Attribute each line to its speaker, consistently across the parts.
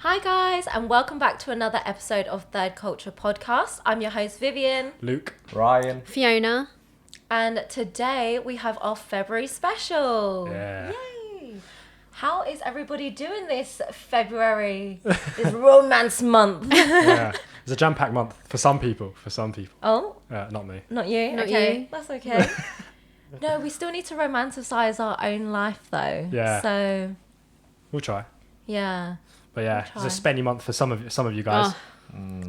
Speaker 1: Hi guys, and welcome back to another episode of Third Culture Podcast. I'm your host Vivien,
Speaker 2: Luke,
Speaker 3: Ryan,
Speaker 4: Fiona,
Speaker 1: and today we have our February special.
Speaker 2: Yeah.
Speaker 1: Yay! How is everybody doing this February, this romance month?
Speaker 2: Yeah. It's a jam-packed month for some people.
Speaker 1: Oh,
Speaker 2: Not me.
Speaker 1: not you?
Speaker 4: Not
Speaker 1: okay,
Speaker 4: you.
Speaker 1: that's okay. No, we still need to romanticize our own life though.
Speaker 2: Yeah.
Speaker 1: So,
Speaker 2: We'll try.
Speaker 1: yeah.
Speaker 2: But yeah,
Speaker 1: We'll
Speaker 2: it's a
Speaker 1: try.
Speaker 2: spenny month for some of you guys.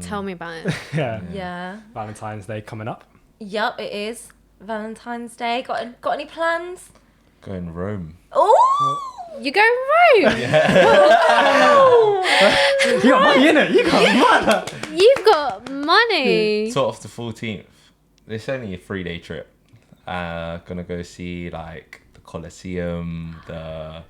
Speaker 4: Tell me about it.
Speaker 2: Yeah.
Speaker 1: Yeah.
Speaker 2: Valentine's Day coming up.
Speaker 1: Yup, it is Valentine's Day. Got any plans?
Speaker 3: going Rome.
Speaker 1: Oh!
Speaker 4: You go Rome.
Speaker 2: You got money in it. You got money.
Speaker 4: You've got money.
Speaker 3: Sort of the 14th. It's only a 3-day trip. Gonna go see like the Colosseum, the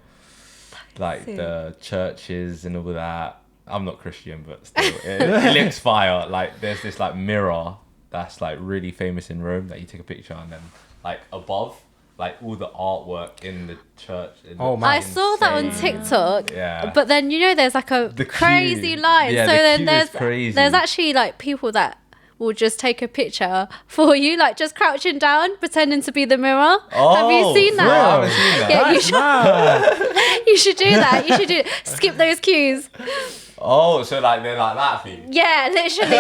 Speaker 3: churches and all that. I'm not Christian, but still, it looks fire. Like there's this like mirror that's like really famous in Rome that you take a picture and then like above, like all the artwork in the church.
Speaker 2: Oh, man.
Speaker 4: I saw that on TikTok.
Speaker 3: Yeah.
Speaker 4: But then there's like a
Speaker 3: The queue.
Speaker 4: crazy line.
Speaker 3: Yeah,
Speaker 4: so
Speaker 3: the
Speaker 4: then
Speaker 3: queue
Speaker 4: there's
Speaker 3: is crazy.
Speaker 4: there's actually like people that will just take a picture for you, like just crouching down, pretending to be the mirror. Have you seen that?
Speaker 3: No, I haven't seen that.
Speaker 4: Yeah,
Speaker 2: That's mad.
Speaker 4: you should do that. You should skip those cues.
Speaker 3: Oh, so like they're like that for you?
Speaker 4: Yeah, literally.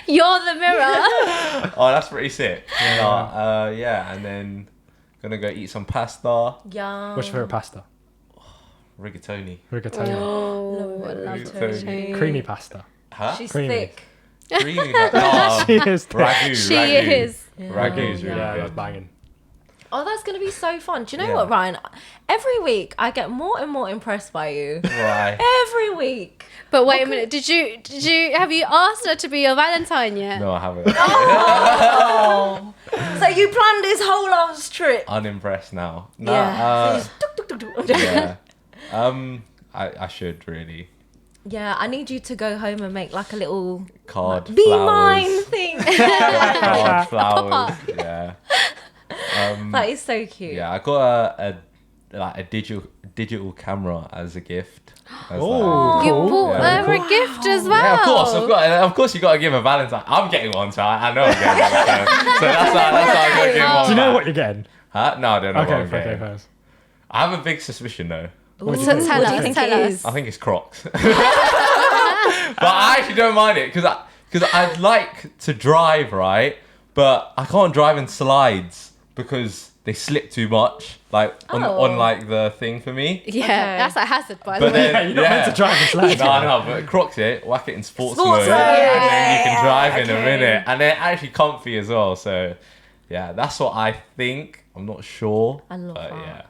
Speaker 4: You're the mirror.
Speaker 3: Oh, that's pretty sick. Yeah, and then gonna go eat some pasta,
Speaker 1: Yum.
Speaker 2: What's your favourite pasta?
Speaker 3: rigatoni.
Speaker 2: Rigatoni.
Speaker 4: Oh, I love
Speaker 3: Rigatoni.
Speaker 2: Creamy pasta.
Speaker 3: Huh?
Speaker 1: She's
Speaker 2: Creamy.
Speaker 1: thick.
Speaker 3: Creamy. No,
Speaker 2: She is thick.
Speaker 3: ragu.
Speaker 4: She
Speaker 3: ragu.
Speaker 4: is.
Speaker 3: Ragu is really
Speaker 2: Yeah, that's
Speaker 3: good.
Speaker 2: banging.
Speaker 1: Oh, that's going to be so fun. Do you know
Speaker 3: Yeah.
Speaker 1: what, Ryan? Every week I get more and more impressed by you.
Speaker 3: Why?
Speaker 1: Every week.
Speaker 4: But wait a minute, did you have you asked her to be your Valentine yet?
Speaker 3: No, I haven't.
Speaker 1: Oh. So you planned this whole last trip?
Speaker 3: Unimpressed now. No,
Speaker 1: Yeah. So you just tuk, tuk, tuk, tuk.
Speaker 3: yeah. I should really
Speaker 1: Yeah, I need you to go home and make like a little
Speaker 3: card
Speaker 1: be
Speaker 3: flowers.
Speaker 1: mine thing.
Speaker 3: Card flowers. Yeah.
Speaker 1: That is so cute.
Speaker 3: Yeah, I got a digital camera as a gift. As
Speaker 2: Oh,
Speaker 4: You
Speaker 2: cool.
Speaker 4: bought
Speaker 3: Yeah.
Speaker 4: her a gift as well.
Speaker 3: Yeah, of course, you got to give a Valentine. I'm getting one, so I know I'm getting one. So that's how I'm going to give one.
Speaker 2: Do you know
Speaker 3: back.
Speaker 2: what you're getting?
Speaker 3: Huh? No, I don't know what I'm
Speaker 2: Okay,
Speaker 3: getting.
Speaker 2: first.
Speaker 3: I have a big suspicion though.
Speaker 2: What do you think?
Speaker 4: Tell
Speaker 1: What do you
Speaker 4: us,
Speaker 1: think
Speaker 4: tell
Speaker 1: it
Speaker 4: us.
Speaker 1: is?
Speaker 3: I think it's Crocs. But I actually don't mind it because I'd like to drive, right? But I can't drive in slides because they slip too much, like on like the thing for me.
Speaker 4: Yeah,
Speaker 1: Okay.
Speaker 4: that's a hazard, by the
Speaker 3: But
Speaker 4: way.
Speaker 3: then
Speaker 2: Yeah, you're not meant to drive the slide.
Speaker 3: No, but Crocs it, whack it in sports
Speaker 1: Sports
Speaker 3: mode,
Speaker 1: mode,
Speaker 3: and then you can drive in
Speaker 1: okay.
Speaker 3: a minute, and they're actually comfy as well. So, yeah, that's what I think. I'm not sure.
Speaker 1: I love
Speaker 3: but
Speaker 1: that.
Speaker 3: yeah,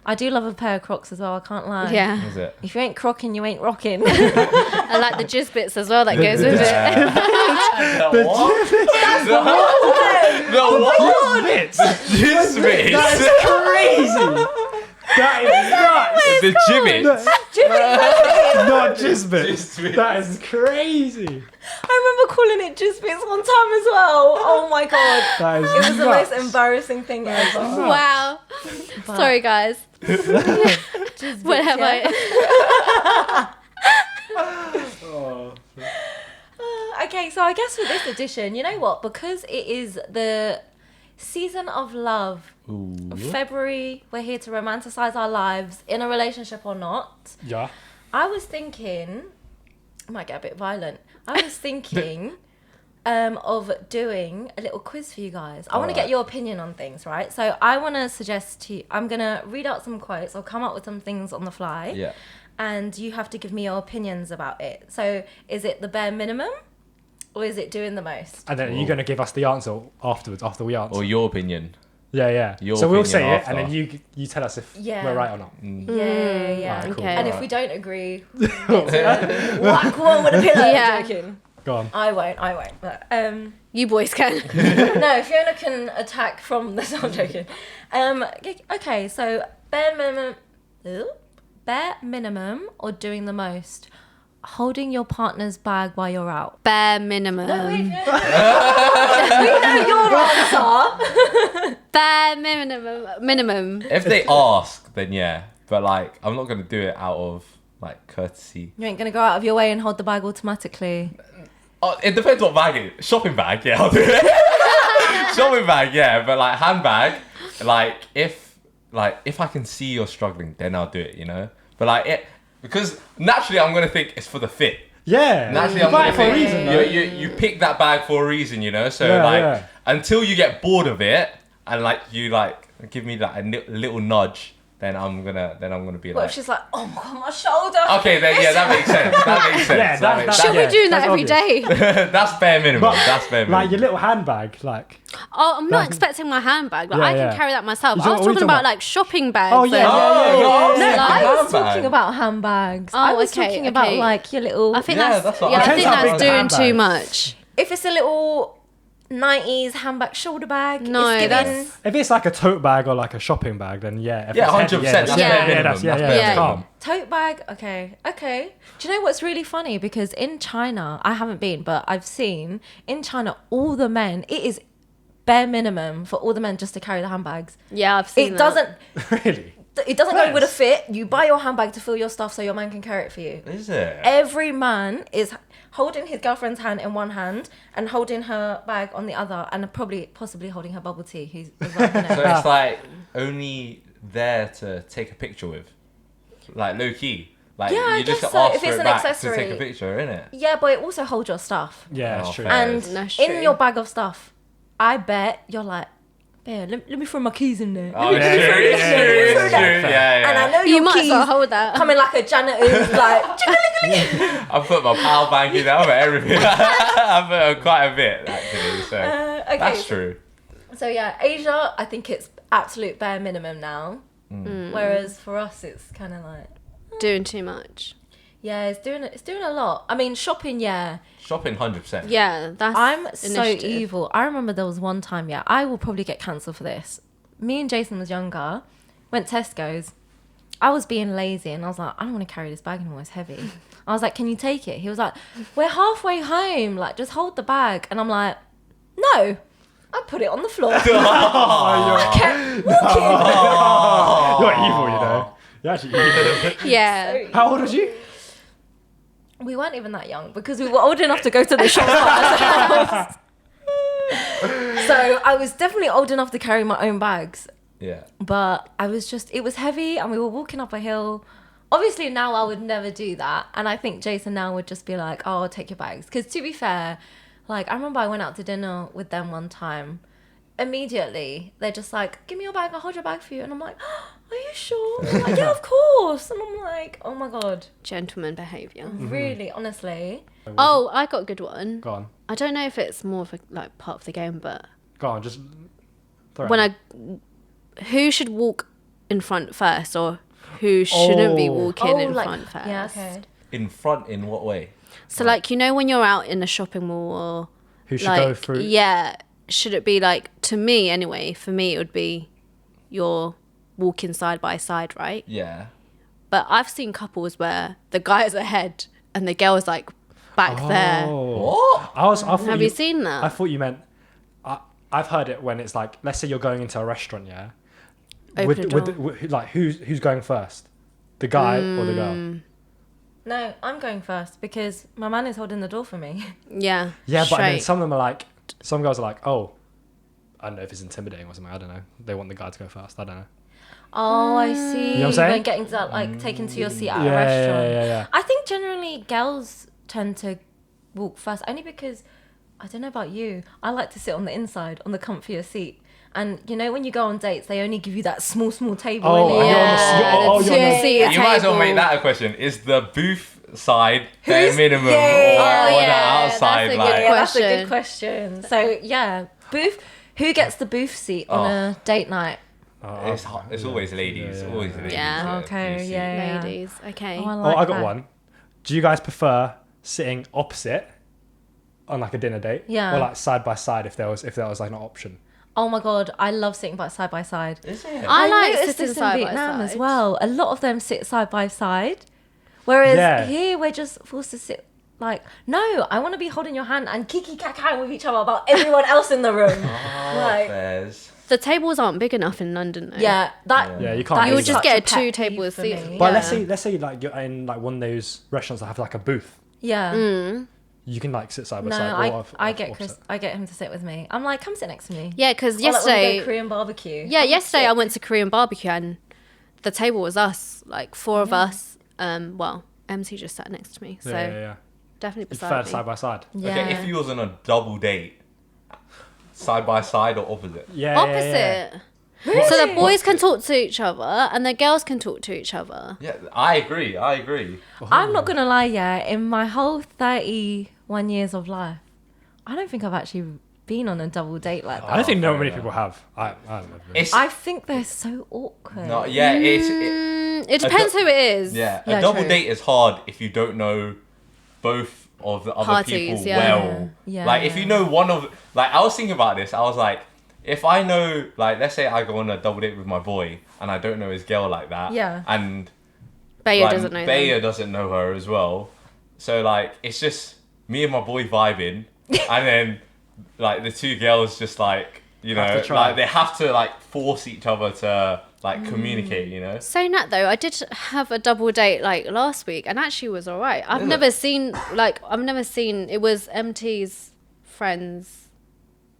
Speaker 1: I do love a pair of Crocs as well, I can't lie.
Speaker 4: Yeah,
Speaker 3: is it?
Speaker 1: If you ain't crocking, you ain't rocking.
Speaker 4: I like the jizz bits as well that goes with it.
Speaker 3: The what? The what?
Speaker 2: Bits.
Speaker 3: Jizz bits.
Speaker 2: That is crazy. That is nuts.
Speaker 3: The gibbets.
Speaker 2: Not just bits.
Speaker 3: Just bits.
Speaker 2: That is crazy.
Speaker 1: I remember calling it just bits one time as well. Oh my god.
Speaker 2: That is
Speaker 1: It was the
Speaker 2: nuts.
Speaker 1: most embarrassing thing ever.
Speaker 4: Wow. Sorry, guys.
Speaker 1: Just
Speaker 4: What
Speaker 1: bits,
Speaker 4: have
Speaker 1: yeah?
Speaker 4: I?
Speaker 2: Oh.
Speaker 1: Okay, so I guess for this edition, you know what? Because it is the season of love,
Speaker 3: Ooh.
Speaker 1: February, we're here to romanticize our lives in a relationship or not.
Speaker 2: Yeah.
Speaker 1: I was thinking, I might get a bit violent. I was thinking of doing a little quiz for you guys. I want to get your opinion on things, right? So I want to suggest to you, I'm going to read out some quotes. I'll come up with some things on the fly.
Speaker 3: Yeah.
Speaker 1: And you have to give me your opinions about it. So is it the bare minimum or is it doing the most?
Speaker 2: And then are you going to give us the answer afterwards, after we answer?
Speaker 3: Or your opinion.
Speaker 2: Yeah.
Speaker 3: Your
Speaker 2: So we'll
Speaker 3: opinion
Speaker 2: say it,
Speaker 3: after.
Speaker 2: and then you tell us if
Speaker 1: Yeah.
Speaker 2: we're right or not.
Speaker 1: Yeah.
Speaker 2: Alright, cool.
Speaker 4: Okay.
Speaker 1: And if we don't agree, it's whack one with a pillow.
Speaker 4: Yeah.
Speaker 1: I'm joking.
Speaker 2: Go on.
Speaker 1: I won't. But,
Speaker 4: You boys can.
Speaker 1: no, Fiona can attack from this. I'm joking. Okay, so bare minimum or doing the most? Holding your partner's bag while you're out.
Speaker 4: Bare minimum.
Speaker 1: We know your answer.
Speaker 4: Bare minimum.
Speaker 3: If they ask, then yeah. But like, I'm not gonna do it out of like courtesy.
Speaker 1: You ain't gonna go out of your way and hold the bag automatically.
Speaker 3: Oh, it depends what bag it is. Shopping bag, yeah, I'll do it. Shopping bag, yeah, but like handbag, like if I can see you're struggling, then I'll do it, you know. But like because naturally I'm gonna think it's for the fit.
Speaker 2: Yeah.
Speaker 3: Naturally,
Speaker 2: You
Speaker 3: I'm
Speaker 2: buy
Speaker 3: gonna
Speaker 2: it for a
Speaker 3: think
Speaker 2: reason, though.
Speaker 3: you pick that bag for a reason, you know. So
Speaker 2: Yeah.
Speaker 3: until you get bored of it and like you like give me like a little nudge, then I'm gonna be
Speaker 1: What
Speaker 3: like.
Speaker 1: if she's like, oh my god, my shoulder.
Speaker 3: Okay, then yeah, that makes sense. That makes sense.
Speaker 2: Yeah,
Speaker 3: that makes
Speaker 2: that-
Speaker 4: Should
Speaker 2: yeah,
Speaker 4: we do that
Speaker 2: that's
Speaker 4: every
Speaker 2: obvious.
Speaker 4: day?
Speaker 3: That's bare minimum.
Speaker 2: But,
Speaker 3: That's bare minimum.
Speaker 2: Like your little handbag, like.
Speaker 4: Oh, I'm not expecting my handbag. Like,
Speaker 2: Yeah,
Speaker 4: I can
Speaker 2: yeah.
Speaker 4: carry that myself.
Speaker 2: You
Speaker 4: I
Speaker 2: talk-
Speaker 4: was
Speaker 2: what are you
Speaker 4: talking
Speaker 2: talking
Speaker 4: about
Speaker 2: about?
Speaker 4: like shopping bags.
Speaker 2: Oh, yeah,
Speaker 4: and-
Speaker 2: yeah,
Speaker 3: no, I was
Speaker 1: No,
Speaker 3: thinking
Speaker 1: I was
Speaker 3: handbag.
Speaker 1: talking about handbags.
Speaker 4: Oh,
Speaker 1: I was
Speaker 4: okay,
Speaker 1: talking about
Speaker 4: okay.
Speaker 1: like your little.
Speaker 4: I think
Speaker 3: Yeah,
Speaker 4: that's
Speaker 3: that's what
Speaker 4: yeah.
Speaker 3: I
Speaker 4: I
Speaker 3: was
Speaker 4: think
Speaker 2: Depends how
Speaker 4: that's
Speaker 2: big the
Speaker 4: doing too
Speaker 2: handbag.
Speaker 4: much.
Speaker 1: If it's a little 90s handbag shoulder bag,
Speaker 4: No,
Speaker 1: it's giving.
Speaker 4: that's-
Speaker 2: If it's like a tote bag or like a shopping bag, then yeah. If
Speaker 3: Yeah,
Speaker 2: it's heavy,
Speaker 3: 100%.
Speaker 2: that's
Speaker 3: That's
Speaker 4: Yeah.
Speaker 3: bare
Speaker 2: yeah,
Speaker 3: minimum.
Speaker 2: that's, yeah,
Speaker 3: That's
Speaker 2: yeah,
Speaker 3: bare
Speaker 2: that's
Speaker 3: minimum.
Speaker 2: calm.
Speaker 1: Tote bag, okay. Do you know what's really funny? Because in China, I haven't been, but I've seen in China, all the men, it is bare minimum for all the men just to carry the handbags.
Speaker 4: Yeah, I've seen
Speaker 1: It
Speaker 4: that.
Speaker 1: doesn't.
Speaker 2: Really?
Speaker 1: It doesn't go with a
Speaker 2: Yes.
Speaker 1: fit. You buy your handbag to fill your stuff so your man can carry it for you.
Speaker 3: Is it?
Speaker 1: Every man is holding his girlfriend's hand in one hand and holding her bag on the other, and possibly holding her bubble tea. He's like,
Speaker 3: So it's like only there to take a picture with, like low key. Like
Speaker 1: Yeah, I
Speaker 3: you just
Speaker 1: guess
Speaker 3: ask
Speaker 1: so, if
Speaker 3: for
Speaker 1: it's
Speaker 3: it
Speaker 1: an
Speaker 3: back
Speaker 1: accessory.
Speaker 3: to take a picture, innit?
Speaker 1: yeah, but it also holds your stuff.
Speaker 2: Yeah,
Speaker 3: Oh,
Speaker 2: it's true.
Speaker 3: fair.
Speaker 1: And
Speaker 4: That's
Speaker 1: in
Speaker 4: true.
Speaker 1: your bag of stuff, I bet you're like, yeah, let me throw my keys in there.
Speaker 3: Oh,
Speaker 1: Let me
Speaker 3: it's
Speaker 1: throw
Speaker 3: true.
Speaker 1: this
Speaker 3: It's
Speaker 1: in there,
Speaker 3: true.
Speaker 1: let me
Speaker 3: It's
Speaker 1: throw
Speaker 3: true.
Speaker 1: that.
Speaker 3: Yeah.
Speaker 1: And I know
Speaker 4: You
Speaker 1: your
Speaker 4: might as
Speaker 1: keys
Speaker 4: well hold that.
Speaker 1: coming like a janitor's like.
Speaker 3: I put my power bank in there, I put everything. I put quite a bit actually. So
Speaker 1: Okay,
Speaker 3: that's true.
Speaker 1: So yeah, Asia, I think it's absolute bare minimum now. Whereas for us, it's kind of like,
Speaker 4: Doing too much.
Speaker 1: yeah, it's doing a lot. I mean, shopping, yeah.
Speaker 3: Shopping 100%.
Speaker 4: Yeah, that's.
Speaker 1: I'm so
Speaker 4: initiative.
Speaker 1: evil. I remember there was one time, yeah, I will probably get cancelled for this. Me and Jason was younger, went Tesco's. I was being lazy and I was like, I don't want to carry this bag anymore, it's heavy. I was like, can you take it? He was like, we're halfway home, like just hold the bag. And I'm like, no. I put it on the floor. I kept walking.
Speaker 2: You're evil, you know. You're actually evil.
Speaker 4: Yeah.
Speaker 2: How old was you?
Speaker 1: We weren't even that young because we were old enough to go to the shop by ourselves. So I was definitely old enough to carry my own bags.
Speaker 3: Yeah.
Speaker 1: But it was heavy and we were walking up a hill. Obviously now I would never do that. And I think Jason now would just be like, oh, I'll take your bags. Because to be fair, like I remember I went out to dinner with them one time. Immediately, they're just like, give me your bag, I'll hold your bag for you. And I'm like, are you sure? I'm like, yeah, of course. And I'm like, oh my God.
Speaker 4: Gentleman behaviour.
Speaker 1: Really, honestly.
Speaker 4: Oh, I got a good one.
Speaker 2: Go on.
Speaker 4: I don't know if it's more of a like part of the game, but
Speaker 2: Go on, just throw it
Speaker 4: when
Speaker 2: out.
Speaker 4: who should walk in front first, or who shouldn't be
Speaker 2: Oh.
Speaker 4: walking in
Speaker 1: like,
Speaker 4: front first?
Speaker 1: yeah, okay.
Speaker 3: In front, in what way?
Speaker 4: So like when you're out in a shopping mall, or
Speaker 2: Who should
Speaker 4: like
Speaker 2: go through?
Speaker 4: yeah, should it be like, to me anyway? For me, it would be you're walking side by side, right?
Speaker 3: Yeah.
Speaker 4: But I've seen couples where the guy's ahead and the girl's like back there.
Speaker 3: What?
Speaker 2: I thought
Speaker 4: Have you seen that?
Speaker 2: I thought you meant. I've heard it when it's like, let's say you're going into a restaurant, yeah.
Speaker 4: Open a door.
Speaker 2: With like who's going first, the guy or the girl?
Speaker 1: No, I'm going first because my man is holding the door for me.
Speaker 4: Yeah.
Speaker 2: Yeah, but then
Speaker 4: straight.
Speaker 2: some of them are like, some girls are like, oh, I don't know if it's intimidating or something. I don't know. They want the guy to go first. I don't know.
Speaker 1: Oh, I see.
Speaker 2: You know what I'm saying?
Speaker 1: When getting to, like taken to your seat at
Speaker 2: Yeah,
Speaker 1: a restaurant.
Speaker 2: yeah.
Speaker 1: I think generally girls tend to walk first only because I don't know about you. I like to sit on the inside on the comfier seat. And you know when you go on dates, they only give you that small table.
Speaker 2: Oh,
Speaker 1: innit?
Speaker 2: and you're on the-
Speaker 4: Yeah,
Speaker 2: you're- oh,
Speaker 4: the
Speaker 2: you're on the-
Speaker 4: two-seater
Speaker 3: You might as well
Speaker 4: table.
Speaker 3: make that a question. Is the booth side bare
Speaker 1: Who's-
Speaker 3: minimum
Speaker 1: yeah,
Speaker 3: or
Speaker 1: yeah,
Speaker 3: the
Speaker 4: that's
Speaker 3: outside?
Speaker 4: a good
Speaker 3: Like,
Speaker 1: Yeah, that's a
Speaker 4: question.
Speaker 1: good question. So yeah, booth. Who gets the booth seat on a date night?
Speaker 2: Oh,
Speaker 3: it's always ladies.
Speaker 2: Yeah.
Speaker 3: Always ladies.
Speaker 4: Yeah.
Speaker 1: Okay,
Speaker 3: booth seat.
Speaker 1: yeah.
Speaker 4: Ladies, okay.
Speaker 1: Oh, I
Speaker 2: Oh,
Speaker 1: like
Speaker 2: I got
Speaker 1: that.
Speaker 2: one. Do you guys prefer sitting opposite on like a dinner date,
Speaker 1: Yeah.
Speaker 2: or like side by side if there was like an option?
Speaker 1: Oh my God, I love sitting side by side.
Speaker 3: Is it?
Speaker 4: I like
Speaker 1: noticed
Speaker 4: sitting
Speaker 1: this
Speaker 4: side
Speaker 1: in
Speaker 4: by
Speaker 1: Vietnam
Speaker 4: side.
Speaker 1: as well. A lot of them sit side by side, whereas
Speaker 2: Yeah.
Speaker 1: here we're just forced to sit. Like, no, I want to be holding your hand and kiki kakai with each other about everyone else in the room.
Speaker 3: Oh,
Speaker 1: Like-
Speaker 3: Fairs.
Speaker 4: The tables aren't big enough in London, though.
Speaker 1: Yeah, that.
Speaker 2: Yeah, you can't
Speaker 1: that
Speaker 2: do
Speaker 4: You would
Speaker 1: is
Speaker 2: that.
Speaker 4: just
Speaker 1: such
Speaker 4: get a
Speaker 1: pet
Speaker 4: 2-table
Speaker 1: peeve for
Speaker 4: seat.
Speaker 1: me.
Speaker 2: But
Speaker 4: Yeah.
Speaker 2: let's say like you're in like one of those restaurants that have like a booth.
Speaker 1: Yeah.
Speaker 2: You can like sit side by
Speaker 1: No,
Speaker 2: side.
Speaker 1: I get Chris. I get him to sit with me. I'm like, come sit next to me.
Speaker 4: Yeah, because
Speaker 1: Or like when we
Speaker 4: yesterday...
Speaker 1: go Korean barbecue.
Speaker 4: Yeah, yesterday I went to Korean barbecue and the table was us, like 4 of us. Well, MC just sat next to me, so
Speaker 2: Yeah.
Speaker 4: definitely
Speaker 2: You
Speaker 4: beside
Speaker 2: prefer
Speaker 4: me.
Speaker 2: side by side.
Speaker 1: Yeah.
Speaker 3: Okay, if you was on a double date, side by side or opposite?
Speaker 2: Yeah.
Speaker 4: Opposite. So the boys can talk to each other and the girls can talk to each other.
Speaker 3: Yeah, I agree.
Speaker 1: I'm not gonna lie, yeah. In my whole 31 years of life, I don't think I've actually been on a double date like that.
Speaker 2: I don't think
Speaker 3: fair
Speaker 2: many
Speaker 3: enough.
Speaker 2: people have. I don't know.
Speaker 1: I think they're so awkward.
Speaker 3: No, yeah,
Speaker 4: It depends who it is.
Speaker 3: yeah.
Speaker 1: Yeah,
Speaker 3: A double
Speaker 1: true.
Speaker 3: date is hard if you don't know both of the other
Speaker 4: Parties,
Speaker 3: people
Speaker 4: yeah.
Speaker 3: well.
Speaker 1: Yeah.
Speaker 3: Like if you know one of, like I was thinking about this. I was like, if I know, like let's say I go on a double date with my boy and I don't know his girl like that.
Speaker 1: Yeah.
Speaker 3: And
Speaker 4: Bayer
Speaker 3: like,
Speaker 4: doesn't know
Speaker 3: Bayer
Speaker 4: them.
Speaker 3: doesn't know her as well. So like it's just me and my boy vibing, and then like the two girls just like
Speaker 2: Have to try.
Speaker 3: like they have to like force each other to like communicate. You know.
Speaker 4: Saying that though, I did have a double date like last week and actually was alright. I've
Speaker 3: Is
Speaker 4: never
Speaker 3: it?
Speaker 4: seen, it was MT's friend's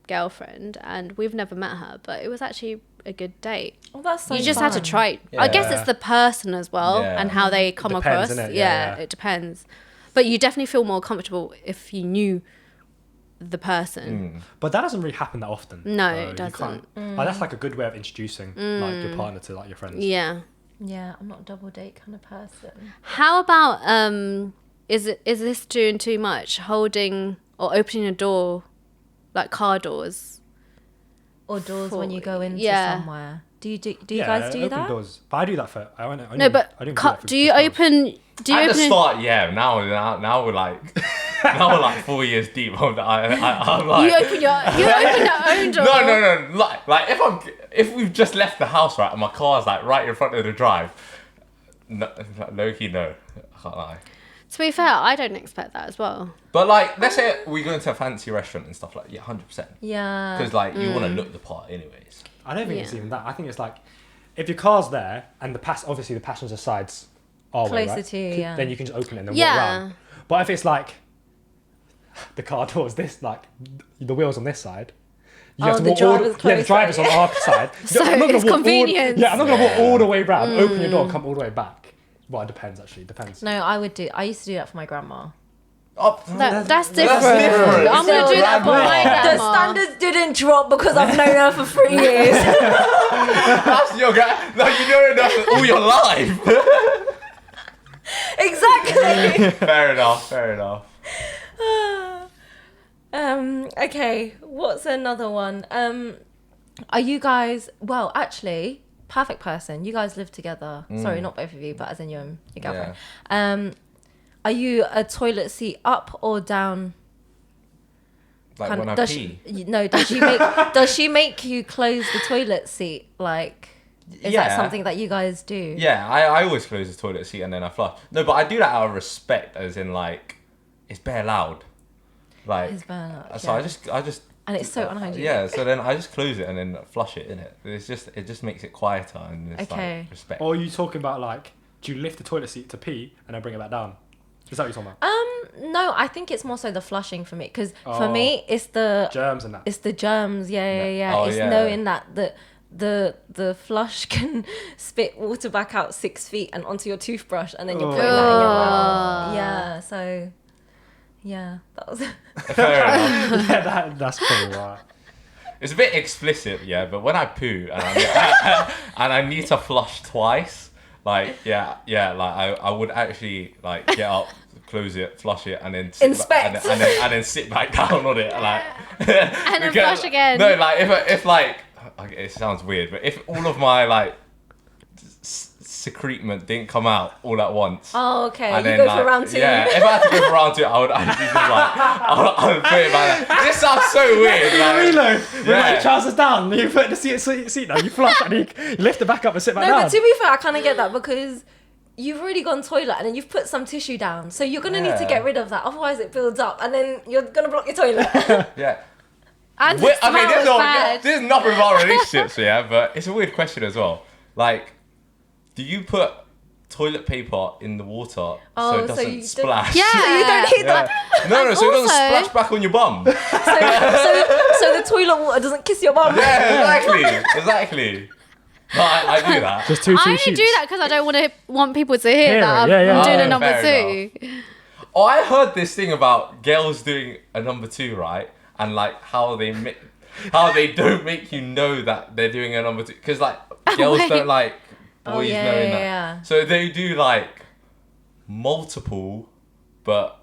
Speaker 4: girlfriend and we've never met her, but it was actually a good date.
Speaker 1: Oh, that's so
Speaker 4: You just had to
Speaker 1: fun.
Speaker 4: try. I guess
Speaker 2: Yeah.
Speaker 4: it's the person as well
Speaker 3: Yeah.
Speaker 4: and how they come
Speaker 2: Depends,
Speaker 4: across.
Speaker 2: innit?
Speaker 4: Yeah,
Speaker 2: Yeah.
Speaker 4: it depends. But you definitely feel more comfortable if you knew the person.
Speaker 2: But that doesn't really happen that often.
Speaker 4: No,
Speaker 2: So
Speaker 4: it
Speaker 2: you
Speaker 4: doesn't.
Speaker 2: can't- Like, that's like a good way of introducing like your partner to like your friends.
Speaker 4: Yeah.
Speaker 1: Yeah, I'm not a double date kind of person.
Speaker 4: How about is this doing too much? Holding or opening a door, like car doors.
Speaker 1: Or doors when you go into
Speaker 4: Yeah.
Speaker 1: somewhere. Do you
Speaker 2: Yeah,
Speaker 1: guys do
Speaker 2: open
Speaker 1: that?
Speaker 2: Doors. But I do that for.
Speaker 4: No, but do you open? Do you
Speaker 3: At the
Speaker 4: open?
Speaker 3: start, yeah. Now we're like, now we're like 4 years deep. I'm like,
Speaker 4: You open your own door.
Speaker 3: no. Like if we've just left the house, right, and my car's like right in front of the drive, no, low-key, no, I can't lie.
Speaker 4: To be fair, I don't expect that as well.
Speaker 3: But like, let's say we go into a fancy restaurant and stuff like, yeah, 100%.
Speaker 1: Yeah.
Speaker 3: Because like you want to look the part, anyways.
Speaker 2: I don't think it's
Speaker 4: Yeah.
Speaker 2: even that. I think it's like if your car's there and obviously the passenger sides are way,
Speaker 1: Closer
Speaker 2: right?
Speaker 1: to you, yeah.
Speaker 2: Then you can just open it and then walk
Speaker 4: Yeah.
Speaker 2: around. But if it's like the car door's this, like the wheels on this side. You
Speaker 1: Oh, the driver's
Speaker 2: the driver's
Speaker 1: closer.
Speaker 2: on our side.
Speaker 4: So
Speaker 2: I'm not gonna
Speaker 4: it's
Speaker 2: walk
Speaker 4: convenience.
Speaker 2: I'm not going to walk all the way round, open your door and come all the way back. Well, it depends actually. It depends.
Speaker 1: No, I used to do that for my grandma.
Speaker 3: Oh,
Speaker 4: That's different.
Speaker 3: different.
Speaker 4: I'm gonna do that for my
Speaker 1: The
Speaker 4: grandma.
Speaker 1: standards didn't drop because I've known her for 3 years.
Speaker 3: that's your guy. No, you know that all your life.
Speaker 1: Exactly.
Speaker 3: Fair enough.
Speaker 1: Okay, what's another one? Are you guys, well, actually, perfect person. You guys live together. Sorry, not both of you, but as in you and your girlfriend. Are you a toilet seat up or down?
Speaker 3: Like when I
Speaker 1: does
Speaker 3: pee.
Speaker 1: does she make you close the toilet seat? Like, is
Speaker 3: Yeah.
Speaker 1: that something that you guys do?
Speaker 3: Yeah, I always close the toilet seat and then I flush. No, but I do that out of respect, as in like, it's bare loud. Like,
Speaker 1: It's bare loud,
Speaker 3: so
Speaker 1: yeah.
Speaker 3: I just.
Speaker 1: And it's so unhygienic.
Speaker 3: Yeah, so then I just close it and then flush it, innit? It just makes it quieter and it's
Speaker 1: Okay.
Speaker 3: like respect.
Speaker 2: Or are you talking about like, do you lift the toilet seat to pee and then bring it back down? Is that what you're talking about?
Speaker 1: No, I think it's more so the flushing for me. Because for
Speaker 2: Oh.
Speaker 1: me, it's the
Speaker 2: Germs and that.
Speaker 1: it's the germs. Yeah.
Speaker 3: Oh,
Speaker 1: it's
Speaker 3: yeah.
Speaker 1: knowing that the flush can spit water back out 6 feet and onto your toothbrush, and then you're putting that in your mouth. Yeah. So, yeah, that was.
Speaker 3: Fair enough.
Speaker 2: Yeah, that's probably right.
Speaker 3: It's a bit explicit, yeah, but when I poo and I need to flush twice, like, like I would actually like get up, close it, flush it, and then sit
Speaker 1: Inspect.
Speaker 3: and then sit back down on it, like,
Speaker 4: And then flush again.
Speaker 3: No, like if like, okay, it sounds weird, but if all of my like secretement didn't come out all at once.
Speaker 1: Oh, okay.
Speaker 3: And
Speaker 1: You
Speaker 3: then,
Speaker 1: go
Speaker 3: like,
Speaker 1: for round 2.
Speaker 3: Yeah, if I had to go for round 2, I would actually just like, I would put it back there. This sounds so weird. Like,
Speaker 2: Reload. With
Speaker 3: Yeah.
Speaker 2: like trousers down, you put the seat down, you flush and you lift it back up and sit back
Speaker 1: No,
Speaker 2: down.
Speaker 1: but to be fair, I kind of get that because you've already gone toilet and then you've put some tissue down, so you're gonna need to
Speaker 3: Yeah.
Speaker 1: get rid of that. Otherwise, it builds up, and then you're gonna block your toilet.
Speaker 3: yeah.
Speaker 4: And the
Speaker 3: Okay,
Speaker 4: smell was bad.
Speaker 3: there's nothing about relationships, yeah, but it's a weird question as well. Like, do you put toilet paper in the water so
Speaker 1: Oh,
Speaker 3: it
Speaker 1: so
Speaker 3: doesn't
Speaker 1: you don't-
Speaker 3: splash?
Speaker 4: Yeah.
Speaker 1: So you don't need
Speaker 3: Yeah.
Speaker 1: that.
Speaker 3: No, so it doesn't
Speaker 4: also-
Speaker 3: splash back on your bum.
Speaker 1: So the toilet water doesn't kiss your bum.
Speaker 3: Yeah, exactly. No, I do that.
Speaker 2: Just two
Speaker 4: I only
Speaker 2: sheets.
Speaker 4: do that because I don't want people to hear
Speaker 2: Hear
Speaker 4: that
Speaker 2: it, yeah, yeah.
Speaker 4: I'm doing
Speaker 3: Oh,
Speaker 4: a number
Speaker 3: fair
Speaker 4: 2.
Speaker 3: Oh, I heard this thing about girls doing a number 2, right? And like how they don't make you know that they're doing a number 2, because like girls
Speaker 4: Wait.
Speaker 3: don't like
Speaker 1: Oh,
Speaker 3: boys
Speaker 1: yeah,
Speaker 3: knowing
Speaker 1: yeah,
Speaker 3: that.
Speaker 1: yeah.
Speaker 3: So they do like multiple, but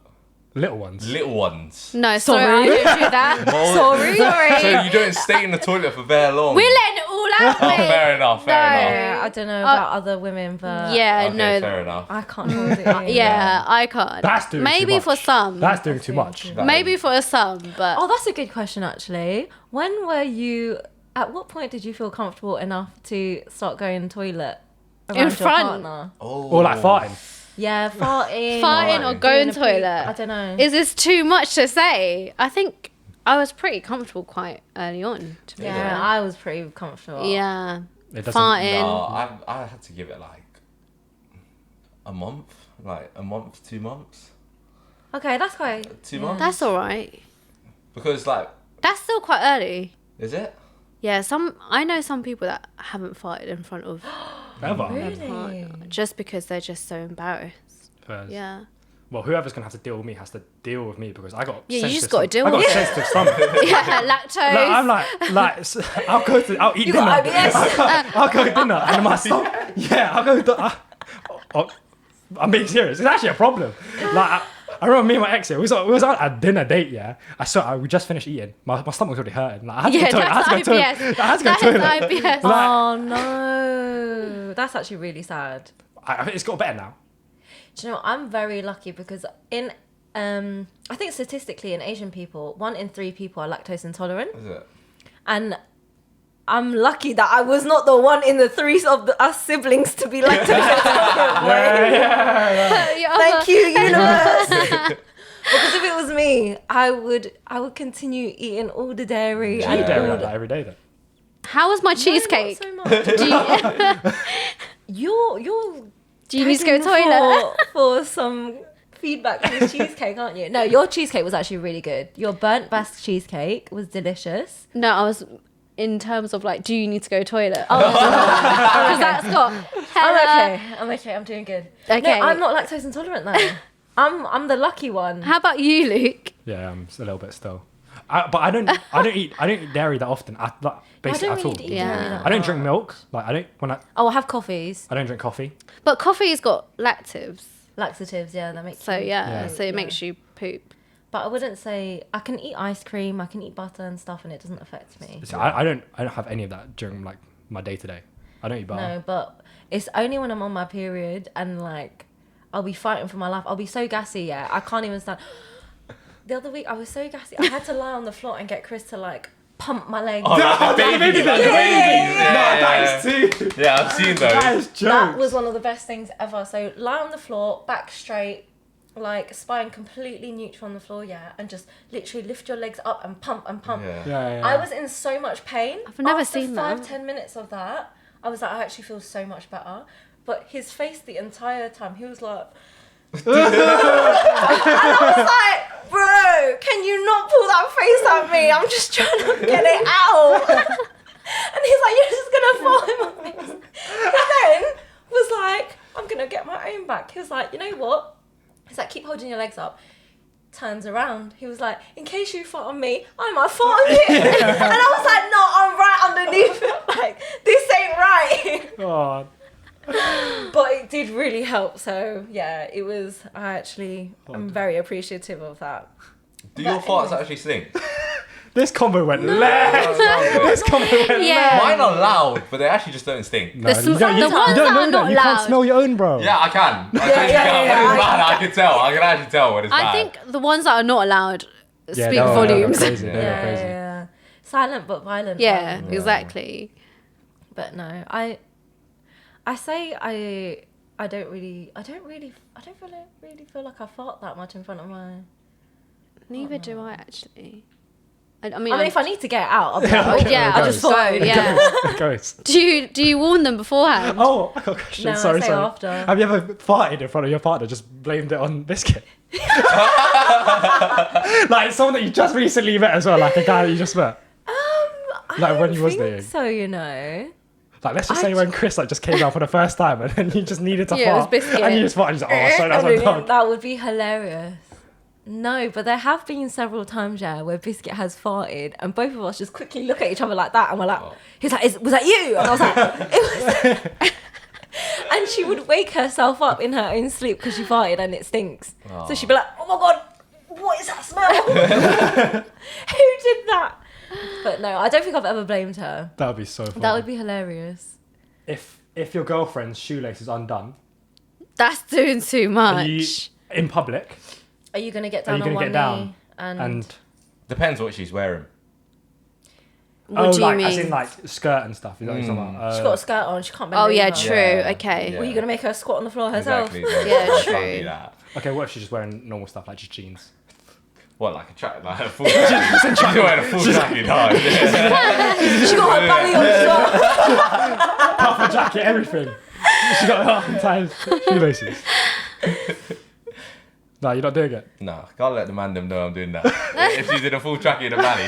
Speaker 2: Little ones.
Speaker 3: little ones.
Speaker 4: No, sorry,
Speaker 1: Sorry.
Speaker 4: I don't do that.
Speaker 3: Sorry.
Speaker 4: Sorry.
Speaker 3: So you don't stay in the toilet for very long.
Speaker 4: We're letting it all out.
Speaker 3: Oh,
Speaker 4: mate.
Speaker 3: fair enough. Fair
Speaker 4: No.
Speaker 3: enough.
Speaker 1: Yeah, I don't know about other women, but
Speaker 4: Yeah,
Speaker 3: Okay,
Speaker 4: no.
Speaker 3: fair enough.
Speaker 1: I can't hold it in.
Speaker 4: Yeah, I can't.
Speaker 2: That's doing
Speaker 4: Maybe
Speaker 2: too
Speaker 4: for
Speaker 2: much.
Speaker 4: some.
Speaker 2: That's doing too much.
Speaker 3: That
Speaker 4: Maybe
Speaker 3: is-
Speaker 4: for some, but
Speaker 1: Oh, that's a good question, actually. When were you? At what point did you feel comfortable enough to start going toilet around
Speaker 4: In
Speaker 1: your
Speaker 4: front.
Speaker 1: partner?
Speaker 3: Oh.
Speaker 2: Or like farting.
Speaker 1: Yeah, farting.
Speaker 4: farting or
Speaker 3: Doing
Speaker 4: going
Speaker 1: a pee.
Speaker 4: toilet.
Speaker 1: I don't know.
Speaker 4: Is this too much to say? I think I was pretty comfortable quite early on. To be
Speaker 1: yeah,
Speaker 4: fair.
Speaker 1: I was pretty comfortable.
Speaker 4: Yeah.
Speaker 2: It doesn't.
Speaker 4: Farting.
Speaker 3: No, I had to give it like a month, 2 months,
Speaker 1: Okay, that's quite.
Speaker 3: 2 months.
Speaker 4: That's all right.
Speaker 3: Because like,
Speaker 4: That's still quite early.
Speaker 3: is it?
Speaker 4: Yeah, I know some people that haven't farted in front of
Speaker 2: Ever.
Speaker 4: their
Speaker 1: Really?
Speaker 4: partner just because they're just so embarrassed.
Speaker 2: First.
Speaker 4: Yeah.
Speaker 2: Well, whoever's gonna have to deal with me has to deal with me because I got.
Speaker 4: Yeah, you
Speaker 2: sensitive
Speaker 4: just gotta
Speaker 2: stomach.
Speaker 4: deal
Speaker 2: I got
Speaker 4: with it.
Speaker 2: sensitive stomach.
Speaker 4: Yeah, lactose.
Speaker 2: I'm I'll eat
Speaker 1: You
Speaker 2: dinner.
Speaker 1: got IBS.
Speaker 2: I'll go to dinner and my stomach. Yeah, I'll go. I'm being serious. It's actually a problem. Like I remember me and my ex here. We was on a dinner date. Yeah, we just finished eating. My stomach was already hurting. Like, I had to
Speaker 4: Yeah,
Speaker 2: go to the toilet.
Speaker 4: that's IBS.
Speaker 2: I had to go to the toilet.
Speaker 4: That's IBS.
Speaker 2: Like-
Speaker 1: Oh no, that's actually really sad.
Speaker 2: I think it's got better now.
Speaker 1: Do you know, I'm very lucky because in I think statistically in Asian people, 1 in 3 people are lactose intolerant,
Speaker 3: Is it?
Speaker 1: and I'm lucky that I was not the 1 in the 3 of us siblings to be lactose intolerant.
Speaker 4: Yeah.
Speaker 1: Thank you, universe. Because if it was me, I would continue eating all the dairy.
Speaker 2: You
Speaker 1: and
Speaker 2: eat dairy
Speaker 1: all
Speaker 2: like
Speaker 1: the-
Speaker 2: that every day then.
Speaker 4: How was my cheesecake?
Speaker 1: No, not so much. You're
Speaker 4: Do you need to go to the
Speaker 1: begging
Speaker 4: toilet?
Speaker 1: for some feedback on the cheesecake, aren't you? No, your cheesecake was actually really good. Your burnt Basque cheesecake was delicious.
Speaker 4: No, I was in terms of like, do you need to go to the toilet? Because that's got.
Speaker 1: I'm okay. I'm doing good.
Speaker 4: Okay.
Speaker 1: No, I'm not lactose intolerant though. I'm the lucky one.
Speaker 4: How about you, Luke?
Speaker 2: Yeah, I'm a little bit still. But I don't eat dairy that often. Basically
Speaker 1: I don't
Speaker 2: at all.
Speaker 1: really eat
Speaker 4: Yeah.
Speaker 1: dairy that
Speaker 2: I don't drink
Speaker 1: much.
Speaker 2: milk. Like
Speaker 1: Oh, I have coffees.
Speaker 2: I don't drink coffee.
Speaker 4: But coffee's got lactives,
Speaker 1: Laxatives, yeah, that makes
Speaker 4: so
Speaker 1: you-
Speaker 4: yeah,
Speaker 2: Yeah.
Speaker 4: so it makes you poop.
Speaker 1: But I wouldn't say I can eat ice cream, I can eat butter and stuff, and it doesn't affect me.
Speaker 2: So I don't have any of that during like my day to day. I don't eat butter.
Speaker 1: No, but it's only when I'm on my period and like I'll be fighting for my life. I'll be so gassy, yeah. I can't even stand. The other week I was so gassy. I had to lie on the floor and get Chris to like pump my legs.
Speaker 3: Oh, like the babies, like the babies.
Speaker 2: that is too.
Speaker 3: Yeah, I've seen
Speaker 2: That
Speaker 3: those.
Speaker 2: is jokes.
Speaker 1: That was one of the best things ever. So lie on the floor, back straight, like spine completely neutral on the floor, yeah, and just literally lift your legs up and pump and pump.
Speaker 3: Yeah.
Speaker 2: Yeah.
Speaker 1: I was in so much pain.
Speaker 4: I've never
Speaker 1: After
Speaker 4: seen
Speaker 1: 5,
Speaker 4: that.
Speaker 1: 10 minutes of that, I was like, I actually feel so much better. But his face the entire time, he was like, and I was like, bro, can you not pull that face at me? I'm just trying to get it out. And he's like, you're just gonna fall in my face. And then was like, I'm gonna get my own back. He was like, you know what? He's like, keep holding your legs up. Turns around. He was like, in case you fart on me, I might fart on you. And I was like, no, I'm right underneath it. Like, this ain't right.
Speaker 2: Oh,
Speaker 1: But it did really help. So yeah, it was. I'm very appreciative of that.
Speaker 3: Do your
Speaker 1: But
Speaker 3: farts
Speaker 1: anyway.
Speaker 3: actually stink?
Speaker 2: this combo went left. This combo went
Speaker 4: Yeah.
Speaker 3: Mine are loud, but they actually just don't stink.
Speaker 2: No,
Speaker 4: The
Speaker 2: you don't, you,
Speaker 4: ones
Speaker 2: you don't
Speaker 4: that
Speaker 2: know
Speaker 4: are
Speaker 2: that.
Speaker 4: not
Speaker 2: You can't
Speaker 4: loud.
Speaker 2: smell your own, bro.
Speaker 3: Yeah, I can. I
Speaker 1: Yeah,
Speaker 3: totally
Speaker 1: yeah,
Speaker 3: can.
Speaker 1: yeah,
Speaker 3: When it's
Speaker 1: I-
Speaker 3: bad, I can tell. I can actually tell when it's bad.
Speaker 4: I think the ones that are not allowed
Speaker 2: Yeah,
Speaker 4: speak
Speaker 2: they'll go
Speaker 4: volumes.
Speaker 2: crazy. They'll go
Speaker 1: Yeah,
Speaker 2: crazy.
Speaker 1: yeah. Silent but violent.
Speaker 4: Yeah,
Speaker 1: violent.
Speaker 4: exactly.
Speaker 1: But no, I say I don't really feel like I fart that much in front of my.
Speaker 4: Neither do I actually. I mean,
Speaker 1: if I need to get it out, I'll be like,
Speaker 2: Okay,
Speaker 4: yeah,
Speaker 1: I'll
Speaker 2: it
Speaker 1: just
Speaker 2: goes.
Speaker 1: phone.
Speaker 4: yeah.
Speaker 2: It goes.
Speaker 4: Do you warn them beforehand?
Speaker 2: Oh, I got a question.
Speaker 1: No, I
Speaker 2: sorry.
Speaker 1: say after.
Speaker 2: Have you ever farted in front of your partner? Just blamed it on Biscuit. Like someone that you just recently met as well, like a guy that you just met.
Speaker 1: I
Speaker 2: Like when
Speaker 1: don't
Speaker 2: you was
Speaker 1: think
Speaker 2: dating.
Speaker 1: so, you know.
Speaker 2: Like let's just say when Chris like just came down for the first time and then you just needed to
Speaker 4: Yeah, it was
Speaker 2: fart
Speaker 4: Biscuit.
Speaker 2: and you just farted. And he's like, oh, sorry, that's my dog.
Speaker 1: That would be hilarious. No, but there have been several times, yeah, where Biscuit has farted and both of us just quickly look at each other like that and we're like, he's like, was that you? And I was like, it was. And she would wake herself up in her own sleep because she farted and it stinks. So she'd be like, oh my God, what is that smell? Who did that? But no, I don't think I've ever blamed her.
Speaker 2: That would be so funny.
Speaker 1: That would be hilarious.
Speaker 2: If your girlfriend's shoelace is undone,
Speaker 4: That's doing too
Speaker 2: are you
Speaker 4: much.
Speaker 2: in public
Speaker 1: Are you going to get
Speaker 2: Are
Speaker 1: down
Speaker 2: you
Speaker 1: on
Speaker 2: gonna
Speaker 1: one
Speaker 2: get down
Speaker 1: knee? And
Speaker 2: and
Speaker 3: Depends what she's wearing.
Speaker 4: What do you
Speaker 2: like
Speaker 4: mean?
Speaker 2: as in like skirt and stuff? Is that what you're talking about?
Speaker 1: she's got a skirt on, she can't bend
Speaker 4: Oh yeah,
Speaker 1: over.
Speaker 4: true.
Speaker 3: Yeah.
Speaker 4: Okay.
Speaker 3: Yeah.
Speaker 1: Were you going to make her squat on the floor herself?
Speaker 3: Exactly.
Speaker 4: Yeah,
Speaker 3: Can't
Speaker 4: true.
Speaker 3: do that.
Speaker 2: Okay, what if she's just wearing normal stuff like just jeans?
Speaker 3: What, like a track, like a full track? She's wearing a full tracking hard.
Speaker 1: She got her belly on shot.
Speaker 2: Puffer jacket, everything. She got half the time shoelaces. No, you're not doing it.
Speaker 3: No, can't let the man them know I'm doing that. If she's in a full trackie in a belly,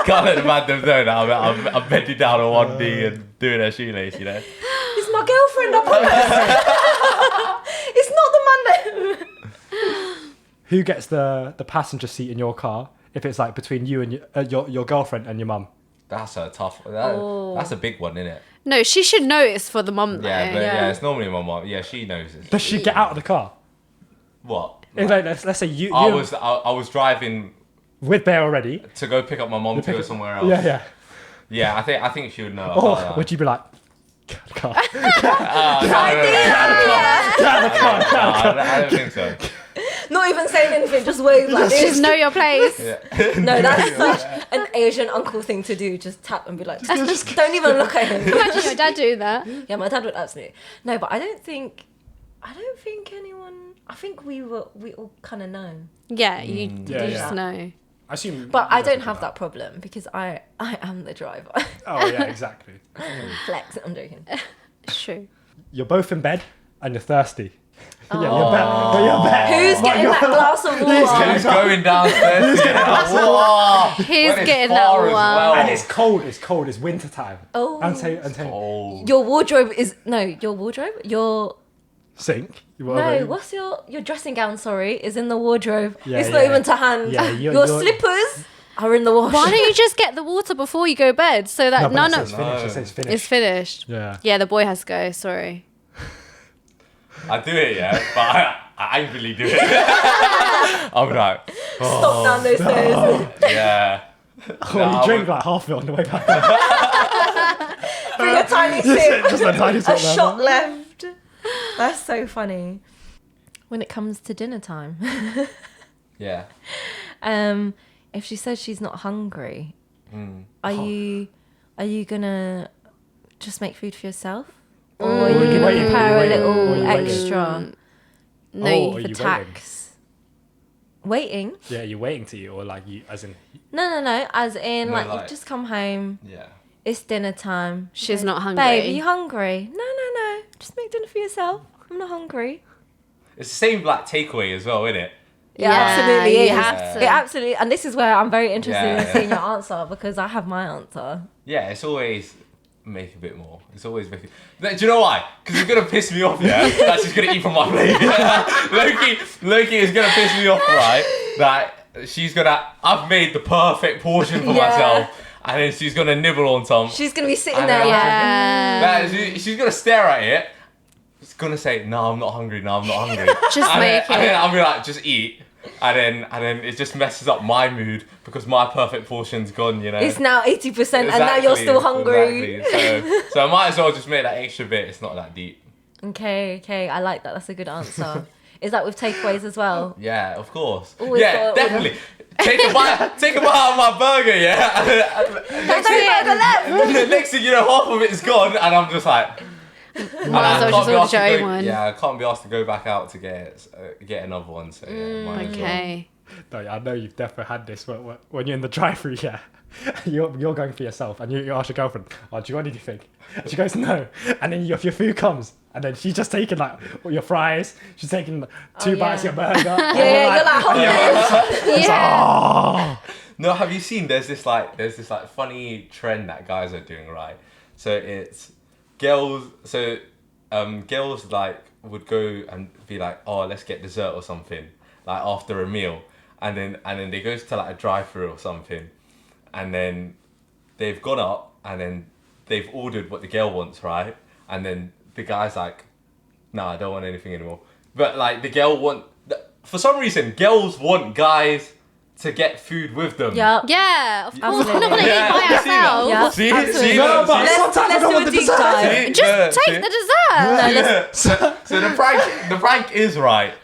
Speaker 3: can't let the man them know that I'm bending down on one knee and doing her shoelace, you know.
Speaker 1: It's my girlfriend, I promise. It's not the man that...
Speaker 2: Who gets the passenger seat in your car if it's like between you and your girlfriend and your mum?
Speaker 3: That's a tough.
Speaker 1: Oh.
Speaker 3: That's a big one, isn't it?
Speaker 4: No, she should know it's for the mum though.
Speaker 3: Yeah, but
Speaker 1: Yeah.
Speaker 3: yeah, it's normally my mum. Yeah, she knows it.
Speaker 2: Does she get out of the car?
Speaker 3: What?
Speaker 2: It's like, let's say you
Speaker 3: I was driving
Speaker 2: with Bear already.
Speaker 3: to go pick up my mum to go somewhere else.
Speaker 2: Yeah.
Speaker 3: Yeah, I think she would know.
Speaker 2: Or
Speaker 3: about that.
Speaker 2: would you be like, get out of the car?
Speaker 3: I don't think so.
Speaker 1: Not even saying anything, just wave like
Speaker 4: Just
Speaker 1: this.
Speaker 4: know your place.
Speaker 1: No, that's such an Asian uncle thing to do. Just tap and be like, just don't even look at him.
Speaker 4: Imagine your dad doing that.
Speaker 1: Yeah, my dad would absolutely. No, but I don't think anyone. I think we all kind of know.
Speaker 4: Yeah, you
Speaker 2: Yeah,
Speaker 4: just
Speaker 2: yeah.
Speaker 4: know.
Speaker 2: I assume.
Speaker 1: But I don't have that problem because I am the driver.
Speaker 2: Oh yeah, exactly.
Speaker 1: Flex. I'm joking.
Speaker 4: It's true.
Speaker 2: You're both in bed and you're thirsty. Yeah, you're bed.
Speaker 1: Who's getting that glass of water?
Speaker 3: Who's going downstairs to get that water?
Speaker 4: He's
Speaker 3: When it's
Speaker 4: getting that
Speaker 3: far as
Speaker 4: one.
Speaker 3: well.
Speaker 2: And it's cold. It's winter time.
Speaker 1: Oh.
Speaker 2: And say
Speaker 3: Oh.
Speaker 1: Your wardrobe is your
Speaker 2: sink.
Speaker 1: no. What's your dressing gown? Sorry, is in the wardrobe.
Speaker 2: Yeah,
Speaker 1: it's not
Speaker 2: yeah.
Speaker 1: even to hand.
Speaker 2: Yeah,
Speaker 1: your slippers are in the wash.
Speaker 4: Why don't you just get the water before you go to bed so that none
Speaker 2: It's
Speaker 4: of
Speaker 2: finished. It says finished.
Speaker 4: it's finished?
Speaker 2: Yeah.
Speaker 4: Yeah, the boy has to go. Sorry.
Speaker 3: I do it, yeah, but I angrily do it. I'm like,
Speaker 1: Stop down those stairs.
Speaker 3: yeah.
Speaker 2: Oh, you drink like half of it on the way back.
Speaker 1: Bring a tiny sip.
Speaker 2: Just a tiny sip
Speaker 1: A
Speaker 2: there.
Speaker 1: shot left. That's so funny. When it comes to dinner time,
Speaker 3: Yeah.
Speaker 1: if she says she's not hungry, are you gonna just make food for yourself, or are you gonna
Speaker 2: waiting?
Speaker 1: prepare
Speaker 2: Are
Speaker 1: a
Speaker 2: you waiting?
Speaker 1: little
Speaker 2: Or are you waiting?
Speaker 1: extra
Speaker 4: No,
Speaker 2: Oh,
Speaker 1: for
Speaker 2: are you
Speaker 1: tax? Waiting?
Speaker 2: Yeah, you're waiting to you, or like you, as in.
Speaker 1: No. As in,
Speaker 3: No,
Speaker 1: like,
Speaker 3: like-
Speaker 1: you've just come home.
Speaker 3: Yeah.
Speaker 1: It's dinner time.
Speaker 4: she's
Speaker 1: Like,
Speaker 4: not hungry.
Speaker 1: Babe, are you hungry? No. Just make dinner for yourself. I'm not hungry.
Speaker 3: It's the same like takeaway as well, isn't it?
Speaker 1: Yeah, absolutely
Speaker 4: you
Speaker 1: is.
Speaker 4: have to.
Speaker 1: It absolutely, and this is where I'm very interested
Speaker 3: Yeah.
Speaker 1: in seeing your answer because I have my answer.
Speaker 3: Yeah, it's always make a bit more. It's always making. Do you know why? Because it's gonna piss me off. Yeah, that she's gonna eat from my plate. Loki is gonna piss me off, right? That she's gonna. I've made the perfect portion for
Speaker 1: Yeah.
Speaker 3: myself, and then she's gonna nibble on some.
Speaker 1: She's gonna be sitting
Speaker 3: I
Speaker 1: there
Speaker 3: know.
Speaker 1: like,
Speaker 3: She's gonna stare at it. She's gonna say, "No, I'm not hungry. No, I'm not hungry."
Speaker 4: Just
Speaker 3: and
Speaker 4: make
Speaker 3: then, and then
Speaker 4: it.
Speaker 3: I'll be like, "Just eat." And then it just messes up my mood because my perfect portion's gone. You know.
Speaker 1: it's now 80%, and now you're still hungry.
Speaker 3: Exactly. So I might as well just make that extra bit. It's not that deep.
Speaker 1: Okay, I like that. That's a good answer. Is that with takeaways as well?
Speaker 3: Yeah, of course.
Speaker 1: Always
Speaker 3: Yeah,
Speaker 1: gotta
Speaker 3: definitely. Take a bite out of my burger, yeah.
Speaker 1: That's it.
Speaker 3: Next thing you know, half of it is gone, and I'm just like, And
Speaker 4: Might as well
Speaker 3: I
Speaker 4: just
Speaker 3: can't be
Speaker 4: order
Speaker 3: asked to
Speaker 4: your own
Speaker 3: go-
Speaker 4: one.
Speaker 3: Yeah, I can't be asked to go back out to get another one. So yeah, might as well.
Speaker 4: Okay.
Speaker 2: No, I know you've definitely had this when you're in the drive-through, yeah. You're going for yourself and you ask your girlfriend, oh, do you want anything? And she goes, no. And then your food comes and then she's just taking like all your fries, she's taking 2 bites of your burger.
Speaker 1: Yeah, you're like, hold on.
Speaker 4: Yeah.
Speaker 3: No, have you seen? There's this like funny trend that guys are doing, right? So it's girls. So girls like would go and be like, oh, let's get dessert or something, like after a meal, and then they go to like a drive-through or something, and then they've gone up and then they've ordered what the girl wants, right? And then the guy's like, nah, I don't want anything anymore. But like the girl for some reason, girls want guys to get food with them.
Speaker 1: Yeah.
Speaker 4: Yeah, of course. We're
Speaker 1: Absolutely.
Speaker 4: not going to
Speaker 3: Yeah,
Speaker 4: eat by
Speaker 3: you see that?
Speaker 4: ourselves.
Speaker 1: Yeah.
Speaker 3: See,
Speaker 1: Absolutely.
Speaker 3: see,
Speaker 2: No, but
Speaker 3: see?
Speaker 2: sometimes I
Speaker 1: Let's
Speaker 2: don't
Speaker 1: do
Speaker 2: want
Speaker 1: a
Speaker 2: the
Speaker 1: deep
Speaker 2: dessert.
Speaker 1: dive.
Speaker 3: See?
Speaker 4: Just
Speaker 3: See?
Speaker 4: take the dessert.
Speaker 3: So the prank is right.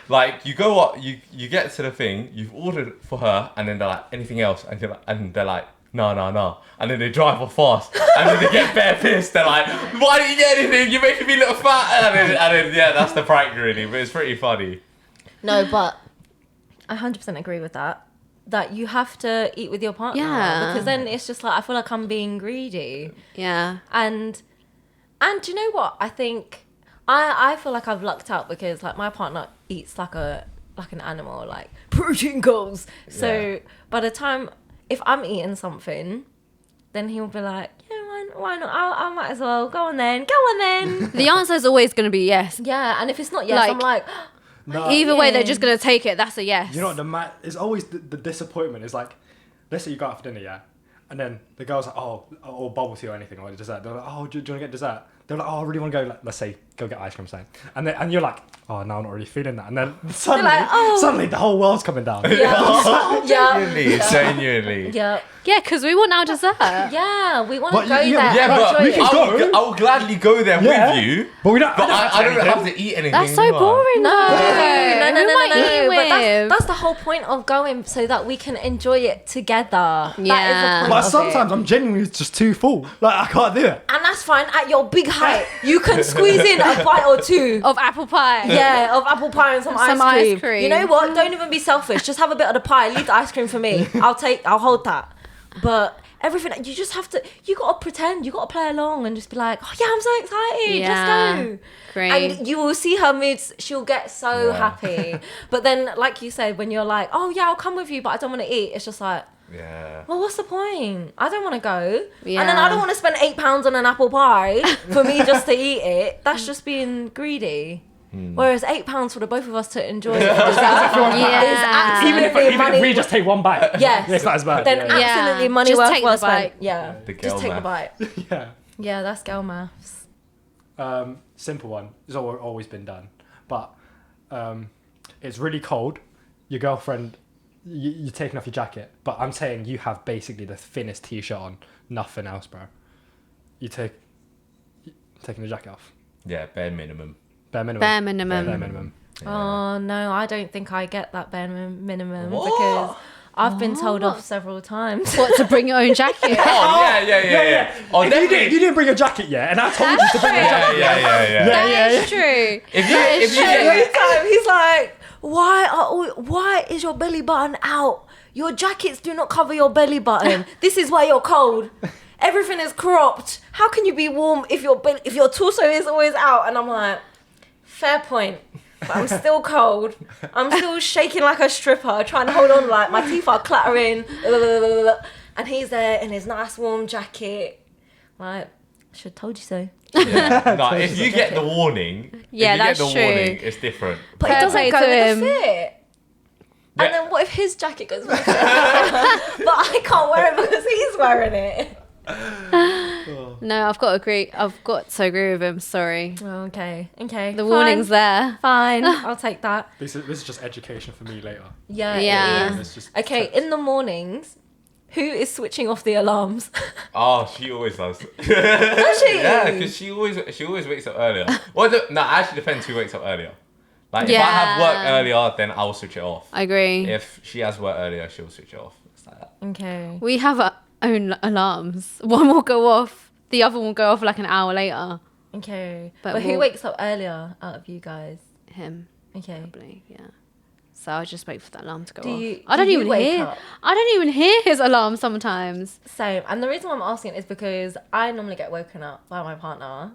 Speaker 3: Like you go up, you get to the thing, you've ordered for her, and then they're like, anything else? And they're like, no. And then they drive off fast, and then they get bare pissed. They're like, why didn't you get anything? You're making me look fat. And then yeah, that's the prank really, but it's pretty funny.
Speaker 1: No, but I 100% agree with that. That you have to eat with your partner.
Speaker 4: Yeah.
Speaker 1: Because then it's just like, I feel like I'm being greedy.
Speaker 4: Yeah.
Speaker 1: And do you know what? I think I feel like I've lucked out because like my partner eats like an animal, like protein goals. So
Speaker 3: Yeah.
Speaker 1: by the time if I'm eating something, then he'll be like, yeah, why not? I might as well. Go on then.
Speaker 4: The answer is always going to be yes.
Speaker 1: Yeah, and if it's not yes,
Speaker 4: Like-
Speaker 1: I'm like,
Speaker 2: No,
Speaker 4: Either way, they're
Speaker 1: Yeah.
Speaker 4: just going to take it. That's a yes.
Speaker 2: you know what it's always the disappointment is like, let's say you go out for dinner, yeah, and then the girl's like, oh, or bubble tea or anything or dessert. They're like, oh, do you want to get dessert? They're like, oh, I really want to go. Like, let's say go get ice cream, say, and you're like, oh, no, I'm not really feeling that. And then suddenly,
Speaker 1: like, oh.
Speaker 2: suddenly the whole world's coming down.
Speaker 1: yeah,
Speaker 3: Genuinely.
Speaker 1: yeah,
Speaker 4: Yeah, because we want our dessert.
Speaker 1: yeah. We want to
Speaker 2: But
Speaker 1: go
Speaker 2: you-
Speaker 1: there.
Speaker 3: Yeah, but
Speaker 2: we can go.
Speaker 3: I will gladly go there
Speaker 2: Yeah.
Speaker 3: with you.
Speaker 2: But we don't.
Speaker 3: But I don't
Speaker 2: anything.
Speaker 3: have to eat anything.
Speaker 4: That's so
Speaker 3: do I?
Speaker 4: boring.
Speaker 1: No,
Speaker 4: though.
Speaker 1: no.
Speaker 4: Who am I eating
Speaker 1: But
Speaker 4: with?
Speaker 1: that's the whole point of going, so that we can enjoy it together. That is
Speaker 4: Yeah.
Speaker 1: the
Speaker 2: But
Speaker 1: point of
Speaker 2: sometimes
Speaker 1: it.
Speaker 2: I'm genuinely just too full. Like I can't do it.
Speaker 1: And that's fine. At your big height, you can squeeze in a bite or two.
Speaker 4: Of apple pie.
Speaker 1: Yeah, of apple pie and some ice cream.
Speaker 4: ice cream.
Speaker 1: You know what? Don't even be selfish. Just have a bit of the pie. Leave the ice cream for me. I'll hold that. But everything, you just have to, you got to pretend. You got to play along and just be like, oh yeah, I'm so excited.
Speaker 4: Yeah.
Speaker 1: Let's go.
Speaker 4: Great.
Speaker 1: And you will see her moods. She'll get so
Speaker 3: Yeah.
Speaker 1: happy. But then, like you said, when you're like, oh yeah, I'll come with you, but I don't want to eat. It's just like,
Speaker 3: Yeah.
Speaker 1: well, what's the point? I don't want to go.
Speaker 4: Yeah.
Speaker 1: And then I don't want to spend £8 on an apple pie for me just to eat it. That's just being greedy. Whereas £8 for the both of us to enjoy it is
Speaker 4: Yeah.
Speaker 2: Even if
Speaker 1: absolutely money.
Speaker 2: we just take one bite.
Speaker 1: Yes.
Speaker 2: It's not as bad.
Speaker 1: Then
Speaker 2: yeah.
Speaker 1: absolutely
Speaker 4: Yeah.
Speaker 1: money
Speaker 4: Just
Speaker 1: well
Speaker 4: take the
Speaker 1: spent.
Speaker 4: bite.
Speaker 1: Yeah.
Speaker 3: The
Speaker 1: Just
Speaker 3: girl
Speaker 1: take the
Speaker 3: math.
Speaker 1: bite.
Speaker 2: yeah.
Speaker 1: Yeah, that's girl maths.
Speaker 2: Simple one. It's always been done. But it's really cold. Your girlfriend, you're taking off your jacket. But I'm saying you have basically the thinnest t-shirt on. Nothing else, bro. You're taking the jacket off.
Speaker 3: Yeah, bare minimum.
Speaker 2: Bare minimum.
Speaker 4: Bare minimum.
Speaker 2: Bare minimum.
Speaker 1: Oh no, I don't think I get that bare minimum
Speaker 3: What?
Speaker 1: because I've been told off several times.
Speaker 4: What, to bring your own jacket?
Speaker 3: Oh, yeah. Oh,
Speaker 2: If
Speaker 3: definitely.
Speaker 2: you didn't bring your jacket yet, and I told you to bring your jacket.
Speaker 3: Yeah.
Speaker 4: That is true.
Speaker 3: If you
Speaker 1: Every
Speaker 3: get,
Speaker 1: time he's like, why is your belly button out? Your jackets do not cover your belly button. This is why you're cold. Everything is cropped. How can you be warm if your torso is always out? And I'm like, fair point. But I'm still cold. I'm still shaking like a stripper, trying to hold on, like my teeth are clattering. And he's there in his nice warm jacket. Like, I should have told you so.
Speaker 3: no, if you get the warning,
Speaker 4: Yeah,
Speaker 3: if you
Speaker 4: that's
Speaker 3: get the
Speaker 4: true.
Speaker 3: warning, it's different.
Speaker 1: But
Speaker 4: Fair
Speaker 1: it doesn't
Speaker 4: play
Speaker 1: go
Speaker 4: to
Speaker 1: with
Speaker 4: him.
Speaker 1: the fit.
Speaker 3: Yeah.
Speaker 1: And then what if his jacket goes with the fit? But I can't wear it because he's wearing it.
Speaker 4: No, I've got to agree with him. Sorry.
Speaker 1: Okay.
Speaker 4: The
Speaker 1: fine.
Speaker 4: warning's there.
Speaker 1: Fine, I'll take that.
Speaker 2: This is just education for me later.
Speaker 1: Yeah.
Speaker 4: Yeah.
Speaker 1: It
Speaker 2: It's
Speaker 1: is.
Speaker 2: just
Speaker 1: Okay, in the mornings, who is switching off the alarms?
Speaker 3: Oh, she always does.
Speaker 1: Does she?
Speaker 3: Yeah, because she always wakes up earlier. Well, no, it actually depends who wakes up earlier. Like if I have work
Speaker 4: Yeah.
Speaker 3: earlier, then I'll switch it off.
Speaker 4: I agree.
Speaker 3: If she has work earlier, she'll switch it off. It's like that.
Speaker 1: Okay.
Speaker 4: We have our own alarms. One will go off. The other will go off like an hour later.
Speaker 1: Okay.
Speaker 4: But
Speaker 1: But who
Speaker 4: we'll-
Speaker 1: wakes up earlier out of you guys?
Speaker 4: Him,
Speaker 1: Okay.
Speaker 4: probably, yeah. So I just wait for that alarm to go
Speaker 1: Do
Speaker 4: off.
Speaker 1: you-
Speaker 4: I don't
Speaker 1: do you
Speaker 4: even
Speaker 1: wake
Speaker 4: hear.
Speaker 1: up?
Speaker 4: I don't even hear his alarm sometimes.
Speaker 1: Same. And the reason why I'm asking is because I normally get woken up by my partner,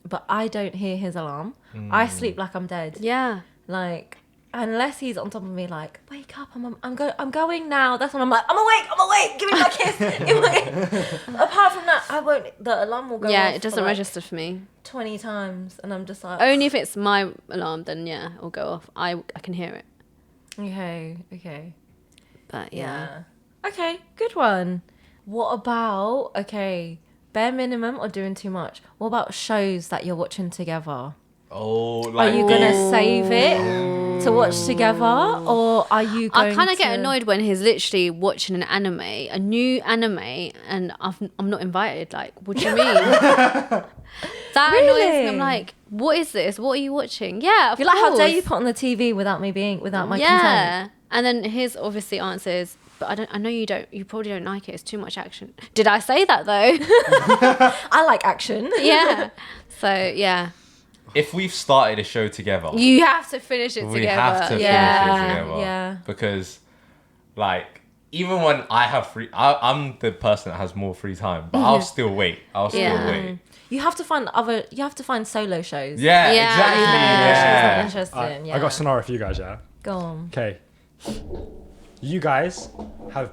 Speaker 1: but I don't hear his alarm. I sleep like I'm dead.
Speaker 4: Yeah.
Speaker 1: Like, unless he's on top of me, like, wake up, I'm going now. That's when I'm like, I'm awake, give me my kiss. Apart from that, I won't. The alarm will go
Speaker 4: Yeah,
Speaker 1: off
Speaker 4: it doesn't
Speaker 1: for, like,
Speaker 4: register for me.
Speaker 1: 20 times, and I'm just like,
Speaker 4: Only if it's my alarm, then yeah, it'll go off. I can hear it.
Speaker 1: okay.
Speaker 4: But yeah.
Speaker 1: Okay, good one. What about, bare minimum or doing too much? What about shows that you're watching together?
Speaker 3: Oh,
Speaker 1: Are
Speaker 3: like
Speaker 1: you gonna save it to watch together, or are you going
Speaker 4: I kind of get
Speaker 1: to-
Speaker 4: annoyed when he's literally watching an anime, a new anime, and I'm not invited. Like, what do you mean? That annoys me.
Speaker 1: Really?
Speaker 4: I'm like, what is this? What are you watching? Yeah, of
Speaker 1: You're like, how dare you
Speaker 4: course.
Speaker 1: put on the TV without my consent?
Speaker 4: Yeah. And then his obviously answer is, but I know you don't. You probably don't like it. It's too much action. Did I say that though?
Speaker 1: I like action.
Speaker 4: Yeah. So yeah,
Speaker 3: if we've started a show together,
Speaker 4: you have to finish it
Speaker 3: we
Speaker 4: together.
Speaker 3: have to finish
Speaker 1: Yeah,
Speaker 3: it together.
Speaker 1: yeah.
Speaker 3: Because, like, even when I have I'm the person that has more free time, but I'll still wait.
Speaker 4: Yeah.
Speaker 3: Wait.
Speaker 1: You have to find solo shows.
Speaker 3: Yeah,
Speaker 4: Yeah.
Speaker 3: exactly.
Speaker 1: Yeah.
Speaker 3: Yeah.
Speaker 1: Interesting.
Speaker 2: I got a scenario for you guys, yeah?
Speaker 1: Go on.
Speaker 2: Okay. You guys have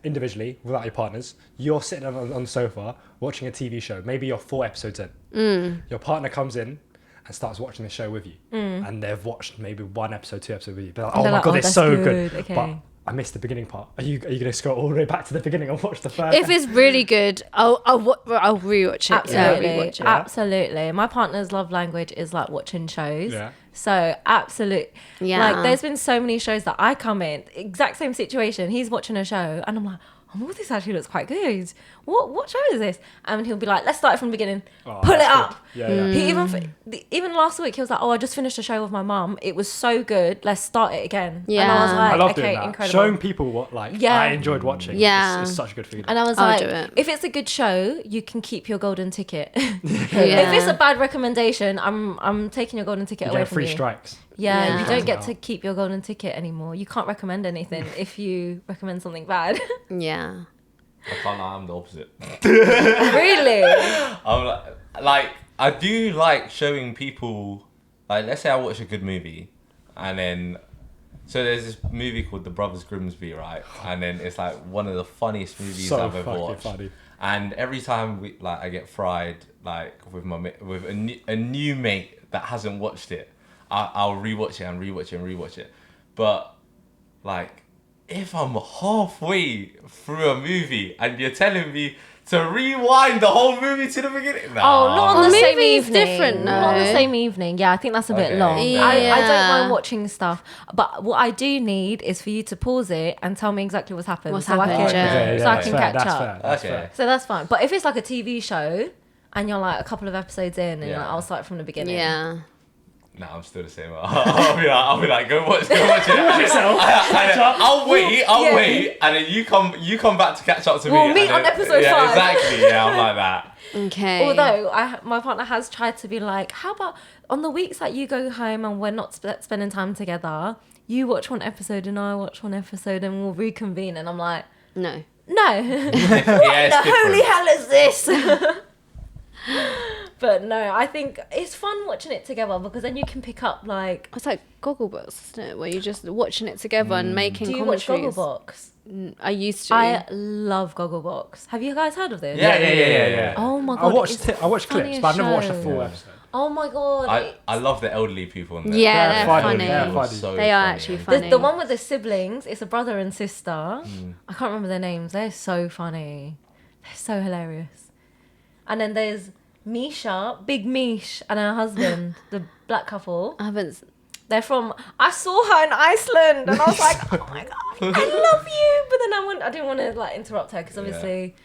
Speaker 2: individually, without your partners, you're sitting on the sofa watching a TV show. Maybe you're 4 episodes in. Your partner comes in and starts watching the show with you. And they've watched maybe 1 episode, 2 episodes with you. They're like, oh
Speaker 1: they're
Speaker 2: my
Speaker 1: like,
Speaker 2: God,
Speaker 1: oh,
Speaker 2: it's
Speaker 1: that's
Speaker 2: so
Speaker 1: good.
Speaker 2: good.
Speaker 1: Okay.
Speaker 2: But I missed the beginning part. Are you going to scroll all the way back to the beginning and watch the first?
Speaker 4: If it's really good, I'll rewatch it.
Speaker 1: Absolutely.
Speaker 4: Yeah, rewatch it.
Speaker 1: Absolutely. My partner's love language is like watching shows.
Speaker 2: Yeah.
Speaker 1: So absolute.
Speaker 4: Yeah.
Speaker 1: Like there's been so many shows that I come in, exact same situation. He's watching a show and I'm like, oh, this actually looks quite good. What show is this? And he'll be like, let's start it from the beginning.
Speaker 2: Oh,
Speaker 1: Pull it
Speaker 2: that's
Speaker 1: up.
Speaker 2: good. Yeah, yeah.
Speaker 1: He even last week he was like, oh, I just finished a show with my mum. It was so good. Let's start it again. And I
Speaker 4: Yeah.
Speaker 1: was like,
Speaker 2: I love
Speaker 1: okay,
Speaker 2: doing that.
Speaker 1: incredible.
Speaker 2: Showing people what
Speaker 1: Yeah.
Speaker 2: I enjoyed watching.
Speaker 4: Yeah.
Speaker 2: It's such a good feeling.
Speaker 1: And I was
Speaker 4: I'll
Speaker 1: like,
Speaker 4: do it.
Speaker 1: if it's a good show, you can keep your golden ticket.
Speaker 4: Yeah.
Speaker 1: If it's a bad recommendation, I'm taking your golden ticket
Speaker 2: You
Speaker 1: away
Speaker 2: get
Speaker 1: from
Speaker 2: free
Speaker 1: you.
Speaker 2: strikes.
Speaker 1: Yeah,
Speaker 4: Yeah.
Speaker 1: you don't get
Speaker 2: Wow.
Speaker 1: to keep your golden ticket anymore. You can't recommend anything if you recommend something bad.
Speaker 4: Yeah.
Speaker 3: I can't lie, I'm the opposite.
Speaker 1: Really?
Speaker 3: I'm like, I do like showing people, like, let's say I watch a good movie, and then, so there's this movie called The Brothers Grimsby, right? And then it's like one of the funniest movies
Speaker 2: So
Speaker 3: I've ever
Speaker 2: fucking
Speaker 3: watched.
Speaker 2: funny.
Speaker 3: And every time I get fried, like with a new mate that hasn't watched it, I'll rewatch it and rewatch it. But like, if I'm halfway through a movie and you're telling me to rewind the whole movie to the beginning,
Speaker 1: Oh, not on
Speaker 4: Well,
Speaker 1: the same
Speaker 4: movie's
Speaker 1: evening.
Speaker 4: different,
Speaker 1: Not on the
Speaker 4: no.
Speaker 1: same evening. Yeah, I think that's a bit
Speaker 3: Okay.
Speaker 1: long.
Speaker 3: Yeah.
Speaker 1: I don't
Speaker 4: Yeah.
Speaker 1: mind watching stuff, but what I do need is for you to pause it and tell me exactly what's happened.
Speaker 4: What's
Speaker 1: so I
Speaker 4: happened,
Speaker 1: can,
Speaker 4: yeah.
Speaker 2: Okay,
Speaker 1: so I
Speaker 2: that's
Speaker 1: can
Speaker 2: fair,
Speaker 1: catch
Speaker 2: that's
Speaker 1: up.
Speaker 2: fair, that's
Speaker 3: Okay.
Speaker 2: fair.
Speaker 1: So that's fine. But if it's like a TV show and you're like a couple of episodes in and you're
Speaker 3: Yeah.
Speaker 1: like, I'll start from the beginning.
Speaker 4: Yeah.
Speaker 3: Nah, I'm still the same. I'll be like, go watch it. I'll wait,
Speaker 1: Yeah.
Speaker 3: wait, and then you come back to catch up to me.
Speaker 1: We'll meet
Speaker 3: and
Speaker 1: on
Speaker 3: then-
Speaker 1: episode
Speaker 3: yeah,
Speaker 1: 5.
Speaker 3: exactly. Yeah, I'm like that.
Speaker 4: Okay.
Speaker 1: Although my partner has tried to be like, how about on the weeks that you go home and we're not spending time together, you watch one episode and I watch one episode and we'll reconvene. And I'm like,
Speaker 4: No.
Speaker 1: no.
Speaker 3: Yeah,
Speaker 1: The
Speaker 3: it's
Speaker 1: holy
Speaker 3: different.
Speaker 1: hell is this? But no, I think it's fun watching it together because then you can pick up like.
Speaker 4: It's like Gogglebox, isn't it? Where you're just watching it together and making
Speaker 1: Do you watch
Speaker 4: commentaries.
Speaker 1: Gogglebox?
Speaker 4: I used to.
Speaker 1: I love Gogglebox. Have you guys heard of this?
Speaker 3: Yeah.
Speaker 1: Oh my
Speaker 2: I
Speaker 1: god!
Speaker 2: watched
Speaker 1: it's
Speaker 2: I watched
Speaker 1: the
Speaker 2: clips, but I've never watched a
Speaker 1: funniest
Speaker 2: full
Speaker 3: show.
Speaker 2: episode.
Speaker 1: Oh my god!
Speaker 3: I love the elderly people in there.
Speaker 4: Yeah,
Speaker 2: They're
Speaker 4: they're
Speaker 2: funny,
Speaker 4: funny.
Speaker 2: they're
Speaker 3: It was
Speaker 2: funny.
Speaker 3: so
Speaker 4: They are
Speaker 3: funny.
Speaker 4: actually
Speaker 1: The,
Speaker 4: funny.
Speaker 1: the one with the siblings, it's a brother and sister. I can't remember their names. They're so funny. They're so hilarious. And then there's Misha, Big Mish, and her husband, the black couple.
Speaker 4: I haven't.
Speaker 1: They're from. I saw her in Iceland, and I was like, "Oh my god, I love you!" But then I didn't want to like interrupt her because obviously,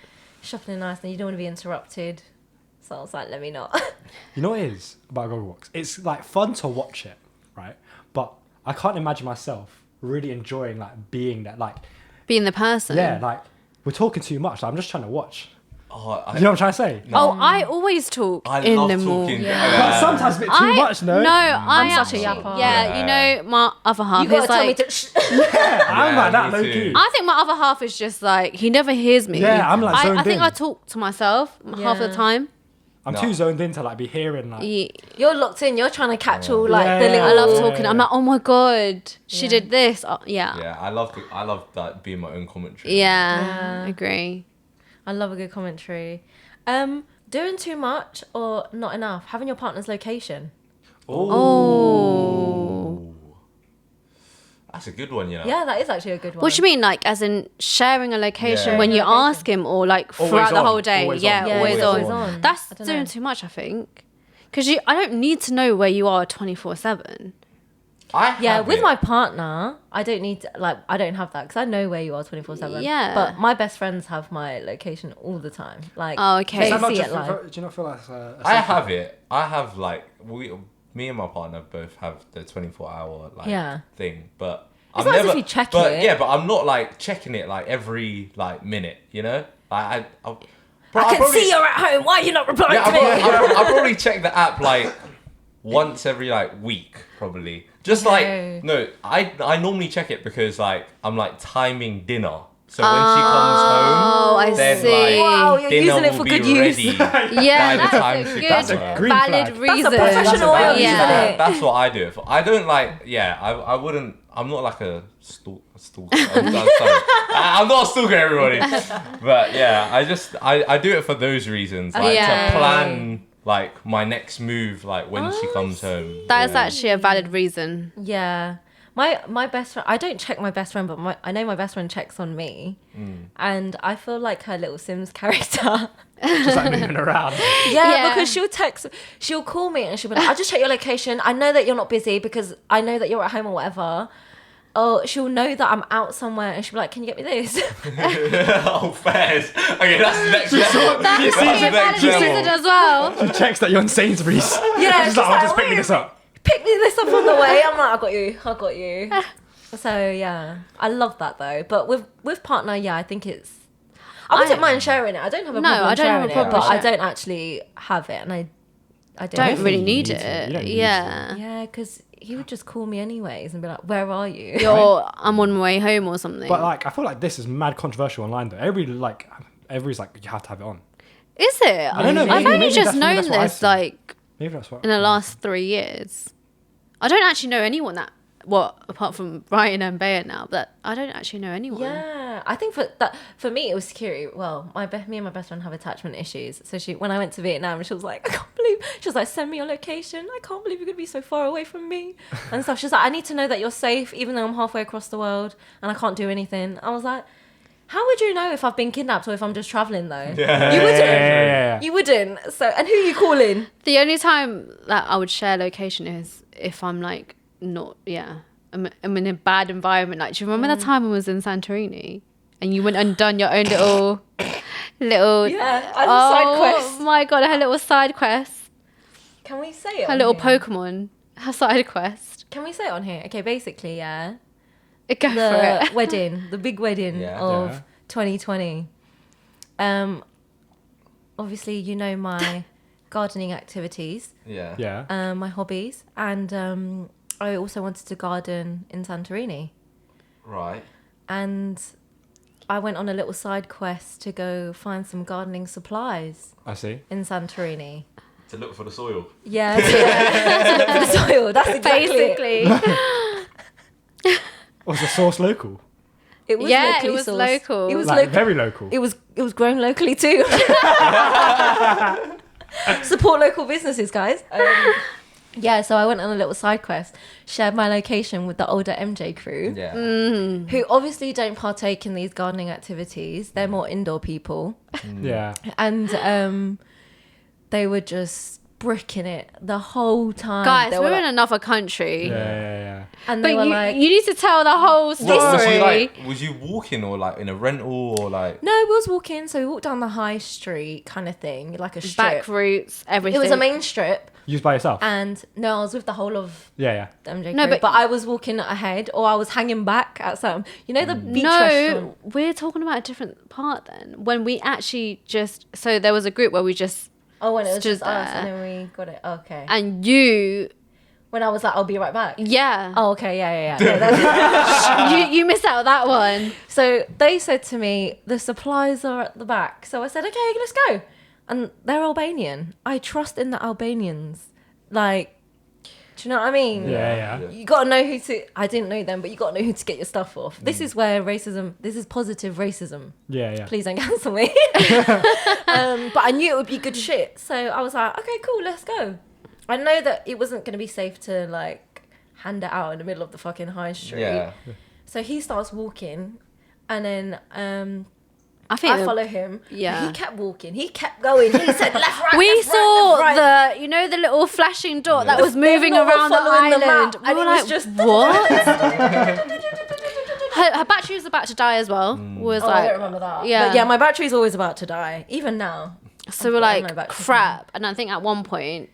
Speaker 1: shopping in Iceland, you don't want to be interrupted. So I was like, "Let me not."
Speaker 2: You know what it is about Gogglebox? It's like fun to watch it, right? But I can't imagine myself really enjoying like being that. Like,
Speaker 4: Being the person.
Speaker 2: yeah, like we're talking too much. Like, I'm just trying to watch.
Speaker 3: Oh,
Speaker 2: You know what I'm trying to say?
Speaker 4: Oh, I always talk
Speaker 3: I
Speaker 4: in
Speaker 3: love
Speaker 4: the
Speaker 3: talking.
Speaker 4: morning.
Speaker 2: But sometimes a bit too much, no?
Speaker 4: No, I'm
Speaker 1: such a
Speaker 4: actually,
Speaker 1: yapper.
Speaker 4: Yeah, you know, my other half
Speaker 1: You gotta
Speaker 4: is
Speaker 1: tell me
Speaker 4: like,
Speaker 1: to.
Speaker 2: I'm like that,
Speaker 3: me
Speaker 2: low
Speaker 3: too.
Speaker 2: key.
Speaker 4: I think my other half is just like, he never hears me.
Speaker 2: Yeah, I'm like zoned
Speaker 4: I think
Speaker 2: in.
Speaker 4: I talk to myself half the
Speaker 1: Yeah.
Speaker 4: time.
Speaker 2: I'm
Speaker 3: No.
Speaker 2: too zoned in to like be hearing like.
Speaker 1: You're locked in. You're trying to catch all like the
Speaker 2: Yeah.
Speaker 1: little.
Speaker 4: I love
Speaker 2: Yeah.
Speaker 4: talking. I'm like, oh my God, she
Speaker 1: Yeah.
Speaker 4: did this. Oh, yeah.
Speaker 3: Yeah, I love that being my own commentary.
Speaker 4: Yeah, agree.
Speaker 1: I love a good commentary. Doing too much or not enough? Having your partner's location.
Speaker 4: Oh.
Speaker 3: That's a good one, you know.
Speaker 1: Yeah, that is actually a good one.
Speaker 4: What do you mean, like, as in sharing a location
Speaker 3: Yeah.
Speaker 4: when you
Speaker 1: Sharing a location.
Speaker 4: ask him, or like
Speaker 2: Always
Speaker 4: throughout the
Speaker 2: on,
Speaker 4: whole day?
Speaker 2: always
Speaker 4: Yeah,
Speaker 2: on.
Speaker 1: Yeah,
Speaker 4: always
Speaker 1: it's
Speaker 4: on.
Speaker 1: always on.
Speaker 4: That's
Speaker 1: I don't
Speaker 4: doing
Speaker 1: know.
Speaker 4: too much, I think. Because I don't need to know where you are 24/7.
Speaker 1: Yeah, with
Speaker 3: it.
Speaker 1: my partner, I don't need to, like, I don't have that because I know where you are 24/7.
Speaker 4: Yeah.
Speaker 1: But my best friends have my location all the time. Like,
Speaker 4: Oh, okay.
Speaker 1: they
Speaker 2: Is that not
Speaker 1: see
Speaker 2: just
Speaker 1: it live.
Speaker 2: do you not feel like
Speaker 3: I have it. I have like me and my partner both have the 24-hour like
Speaker 1: Yeah.
Speaker 3: thing, but
Speaker 1: It's not as if you check it.
Speaker 3: Yeah, but I'm not like checking it like every like minute, you know. I
Speaker 1: I can see you're at home. Why are you not replying
Speaker 3: Yeah,
Speaker 1: to me?
Speaker 3: I probably check the app like once every like week, probably. Just
Speaker 1: Okay.
Speaker 3: like no, I normally check it because like I'm like timing dinner. So when she comes home,
Speaker 4: I
Speaker 3: then
Speaker 4: see.
Speaker 3: like
Speaker 1: Wow, you're
Speaker 3: dinner
Speaker 1: using it
Speaker 3: will
Speaker 1: for
Speaker 3: be
Speaker 1: good use.
Speaker 3: ready
Speaker 4: Yeah,
Speaker 3: by the time
Speaker 4: that's a
Speaker 3: she
Speaker 4: good,
Speaker 3: comes
Speaker 2: That's a
Speaker 3: home.
Speaker 2: green
Speaker 4: valid
Speaker 2: flag.
Speaker 4: reason.
Speaker 1: professional way of using
Speaker 4: Yeah.
Speaker 1: it.
Speaker 3: That's what I do it for. I don't like. Yeah, I wouldn't. I'm not like a stalker. I'm sorry. I'm not a stalker, everybody. But yeah, I do it for those reasons, like
Speaker 4: Yeah.
Speaker 3: to plan like my next move, like when she comes home.
Speaker 4: That is
Speaker 3: Yeah.
Speaker 4: actually a valid reason.
Speaker 1: Yeah. My best friend, I don't check my best friend, but I know my best friend checks on me. And I feel like her little Sims character.
Speaker 2: just like moving around.
Speaker 1: Yeah, because she'll call me and she'll be like, I'll just check your location. I know that you're not busy because I know that you're at home or whatever. Or she'll know that I'm out somewhere and she'll be like, can you get me this?
Speaker 3: Oh, fairs. Okay, that's the next level.
Speaker 4: That's
Speaker 2: sees
Speaker 4: a
Speaker 2: it,
Speaker 4: valid
Speaker 3: next level.
Speaker 4: reason as well.
Speaker 2: She checks that you're in Sainsbury's.
Speaker 1: Yeah,
Speaker 2: She's
Speaker 1: she's
Speaker 2: like, I'll
Speaker 1: like,
Speaker 2: just pick me
Speaker 1: "Wait,
Speaker 2: this up.
Speaker 1: Pick me this up on the way. I'm like, I got you. So yeah, I love that though. But with partner, yeah, I think it's. I wouldn't mind sharing it. I don't have a
Speaker 4: No,
Speaker 1: problem
Speaker 4: I don't have
Speaker 1: sharing
Speaker 4: a problem
Speaker 1: it, but I
Speaker 4: sharing.
Speaker 1: don't actually have it, and I
Speaker 4: Don't really
Speaker 2: You
Speaker 4: need
Speaker 2: need to. You
Speaker 4: it.
Speaker 2: don't need
Speaker 4: Yeah.
Speaker 1: Yeah, because he would just call me anyways and be like, "Where are you?"
Speaker 4: I'm on my way home or something.
Speaker 2: But like, I feel like this is mad controversial online though. Everybody's like, you have to have it on.
Speaker 4: Is it?
Speaker 2: I don't know,
Speaker 4: I've
Speaker 2: maybe
Speaker 4: only just
Speaker 2: that's
Speaker 4: known
Speaker 2: what I
Speaker 4: this
Speaker 2: see.
Speaker 4: like
Speaker 2: Maybe that's what.
Speaker 4: in the last 3 years. I don't actually know anyone that, apart from Ryan and Bayer now, but I don't actually know anyone.
Speaker 1: Yeah, I think for me it was security. Well, me and my best friend have attachment issues. So when I went to Vietnam, she was like, she was like, send me your location. I can't believe you're gonna be so far away from me and stuff. She's like, I need to know that you're safe, even though I'm halfway across the world and I can't do anything. I was like, how would you know if I've been kidnapped or if I'm just traveling though?
Speaker 3: Yeah.
Speaker 1: You wouldn't.
Speaker 2: Yeah.
Speaker 1: You wouldn't. So, and who are you calling?
Speaker 4: The only time that I would share location is if I'm like not, I'm in a bad environment. Like, do you remember the time I was in Santorini and you went and done your own little,
Speaker 1: Yeah, I had a side quest.
Speaker 4: Oh my God, her little side quest,
Speaker 1: Can we say it?
Speaker 4: her
Speaker 1: on
Speaker 4: little
Speaker 1: here?
Speaker 4: Pokemon, her side quest.
Speaker 1: Can we say it on here? Okay, basically, yeah.
Speaker 4: Go for
Speaker 1: The
Speaker 4: it.
Speaker 1: wedding, the big wedding
Speaker 3: Yeah.
Speaker 1: of
Speaker 2: Yeah.
Speaker 1: 2020. Obviously, you know my gardening activities,
Speaker 3: Yeah.
Speaker 2: Yeah.
Speaker 1: my hobbies, and I also wanted to garden in Santorini,
Speaker 3: Right.
Speaker 1: and I went on a little side quest to go find some gardening supplies
Speaker 2: I see.
Speaker 1: in Santorini.
Speaker 3: To look for the soil.
Speaker 1: Yeah, to look for the soil. That's exactly it.
Speaker 4: Basically.
Speaker 2: Was the source local?
Speaker 1: It was
Speaker 4: Yeah,
Speaker 1: locally
Speaker 4: it was
Speaker 1: sourced.
Speaker 4: local.
Speaker 1: It was
Speaker 2: Like
Speaker 1: local.
Speaker 2: very local.
Speaker 1: It was grown locally too. Support local businesses, guys. Yeah, so I went on a little side quest, shared my location with the older MJ crew,
Speaker 3: Yeah.
Speaker 1: who obviously don't partake in these gardening activities. They're more indoor people,
Speaker 2: Yeah.
Speaker 1: and they were just bricking it the whole time.
Speaker 4: Guys,
Speaker 1: They
Speaker 4: we're
Speaker 1: were
Speaker 4: in
Speaker 1: like,
Speaker 4: another country.
Speaker 2: Yeah.
Speaker 1: and
Speaker 4: But
Speaker 1: they were
Speaker 4: you,
Speaker 1: like,
Speaker 4: you need to tell the whole story.
Speaker 3: Was you walking or like in a rental or like?
Speaker 1: no, we was walking, so we walked down the high street kind of thing, like a strip.
Speaker 4: Back routes, everything.
Speaker 1: It was a main strip.
Speaker 2: You was by yourself?
Speaker 1: And no, I was with the whole of
Speaker 2: Yeah.
Speaker 1: the MJ
Speaker 4: No,
Speaker 1: crew,
Speaker 4: but-
Speaker 1: but I was walking ahead, or I was hanging back at some, the beach restaurant.
Speaker 4: we're talking about a different part then. When we actually so there was a group where we just,
Speaker 1: Oh, when it was
Speaker 4: stood
Speaker 1: just us,
Speaker 4: there.
Speaker 1: and then we got it. Okay.
Speaker 4: and you,
Speaker 1: When I was like, I'll be right back.
Speaker 4: yeah,
Speaker 1: Oh, okay, yeah. No, that's-
Speaker 4: you missed out on that one.
Speaker 1: So they said to me, the supplies are at the back. So I said, okay, let's go. And they're Albanian. I trust in the Albanians. Like, do you know what I mean?
Speaker 2: Yeah.
Speaker 1: You got to know who to, I didn't know them, but you got to know who to get your stuff off. This is where this is positive racism.
Speaker 2: Yeah.
Speaker 1: Please don't cancel me. But I knew it would be good shit. So I was like, okay, cool, let's go. I know that it wasn't going to be safe to like hand it out in the middle of the fucking high street.
Speaker 3: Yeah.
Speaker 1: So he starts walking, and then
Speaker 4: I think
Speaker 1: I follow him.
Speaker 4: yeah.
Speaker 1: He kept walking. He kept going. He said left, right.
Speaker 4: we
Speaker 1: left,
Speaker 4: saw
Speaker 1: right, left, right.
Speaker 4: the little flashing dot that
Speaker 2: Yeah.
Speaker 4: was moving
Speaker 1: Them lot were
Speaker 4: around the
Speaker 1: following the
Speaker 4: island.
Speaker 1: map,
Speaker 4: We
Speaker 1: and
Speaker 4: were
Speaker 1: it was
Speaker 4: like,
Speaker 1: just-
Speaker 4: what? her battery was about to die as well. Was
Speaker 1: Oh, I
Speaker 4: like,
Speaker 1: don't remember that.
Speaker 4: yeah.
Speaker 1: But yeah, my battery's always about to die, even now.
Speaker 4: so we're
Speaker 1: I've got no
Speaker 4: like,
Speaker 1: battery.
Speaker 4: crap. And I think at one point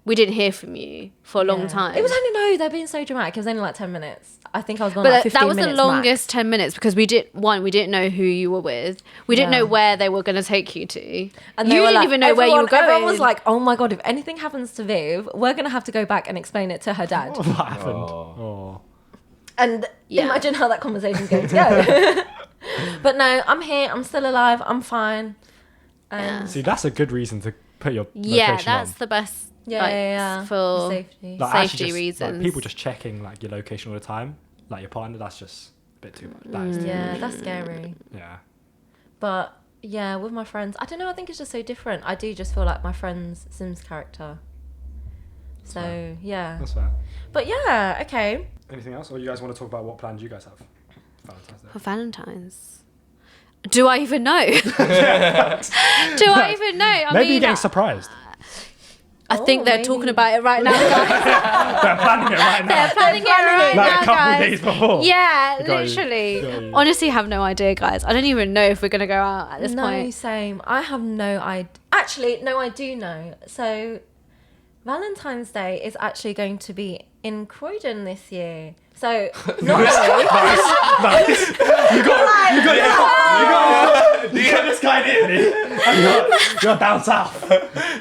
Speaker 4: we didn't hear from you for a long
Speaker 1: Yeah.
Speaker 4: time.
Speaker 1: It was only they're being so dramatic. It was only like 10 minutes. I think I was going
Speaker 4: but
Speaker 1: like 15
Speaker 4: that was the
Speaker 1: minutes
Speaker 4: longest 10 minutes because we didn't know who you were with. We didn't
Speaker 1: Yeah.
Speaker 4: know where they were going to take you to.
Speaker 1: And
Speaker 4: you
Speaker 1: they were
Speaker 4: didn't
Speaker 1: like,
Speaker 4: even know where you were going.
Speaker 1: Everyone was like, oh my God, if anything happens to Viv, we're going to have to go back and explain it to her dad.
Speaker 2: What happened?
Speaker 3: Oh.
Speaker 2: Oh.
Speaker 1: And
Speaker 4: Yeah.
Speaker 1: imagine how that conversation's going to go. But no, I'm here. I'm still alive. I'm fine.
Speaker 4: Yeah.
Speaker 2: See, that's a good reason to put your
Speaker 4: Yeah,
Speaker 2: location
Speaker 4: that's
Speaker 2: on.
Speaker 4: the best.
Speaker 1: Yeah.
Speaker 4: For
Speaker 1: safety.
Speaker 2: Like,
Speaker 4: safety
Speaker 2: actually just,
Speaker 4: reasons.
Speaker 2: Like, people just checking like your location all the time, like your partner. That's just a bit too much. That is too
Speaker 1: Yeah,
Speaker 2: much.
Speaker 1: that's scary.
Speaker 2: Yeah.
Speaker 1: But yeah, with my friends, I don't know. I think it's just so different. I do just feel like my friend's Sims character. So
Speaker 2: fair.
Speaker 1: yeah.
Speaker 2: That's fair.
Speaker 1: But yeah, okay.
Speaker 2: Anything else, or you guys want to talk about what plans you guys have for Valentine's Day?
Speaker 4: For Valentine's. Do I even know? Do I even know? I
Speaker 2: Maybe
Speaker 4: mean,
Speaker 2: you're getting surprised.
Speaker 4: I think
Speaker 1: Oh,
Speaker 4: they're
Speaker 1: maybe.
Speaker 4: talking about it right now, guys.
Speaker 2: They're planning it right now.
Speaker 4: They're planning it right
Speaker 2: Like
Speaker 4: now,
Speaker 2: a couple
Speaker 4: guys.
Speaker 2: days before.
Speaker 4: Yeah,
Speaker 2: Got you.
Speaker 4: literally.
Speaker 2: Got you.
Speaker 4: Honestly, have no idea, guys. I don't even know if we're gonna go out at this
Speaker 1: No,
Speaker 4: point.
Speaker 1: same. I have no idea. Actually, no, I do know. So Valentine's Day is actually going to be in Croydon this year. So normally,
Speaker 2: You got this guy in Italy. You're down south.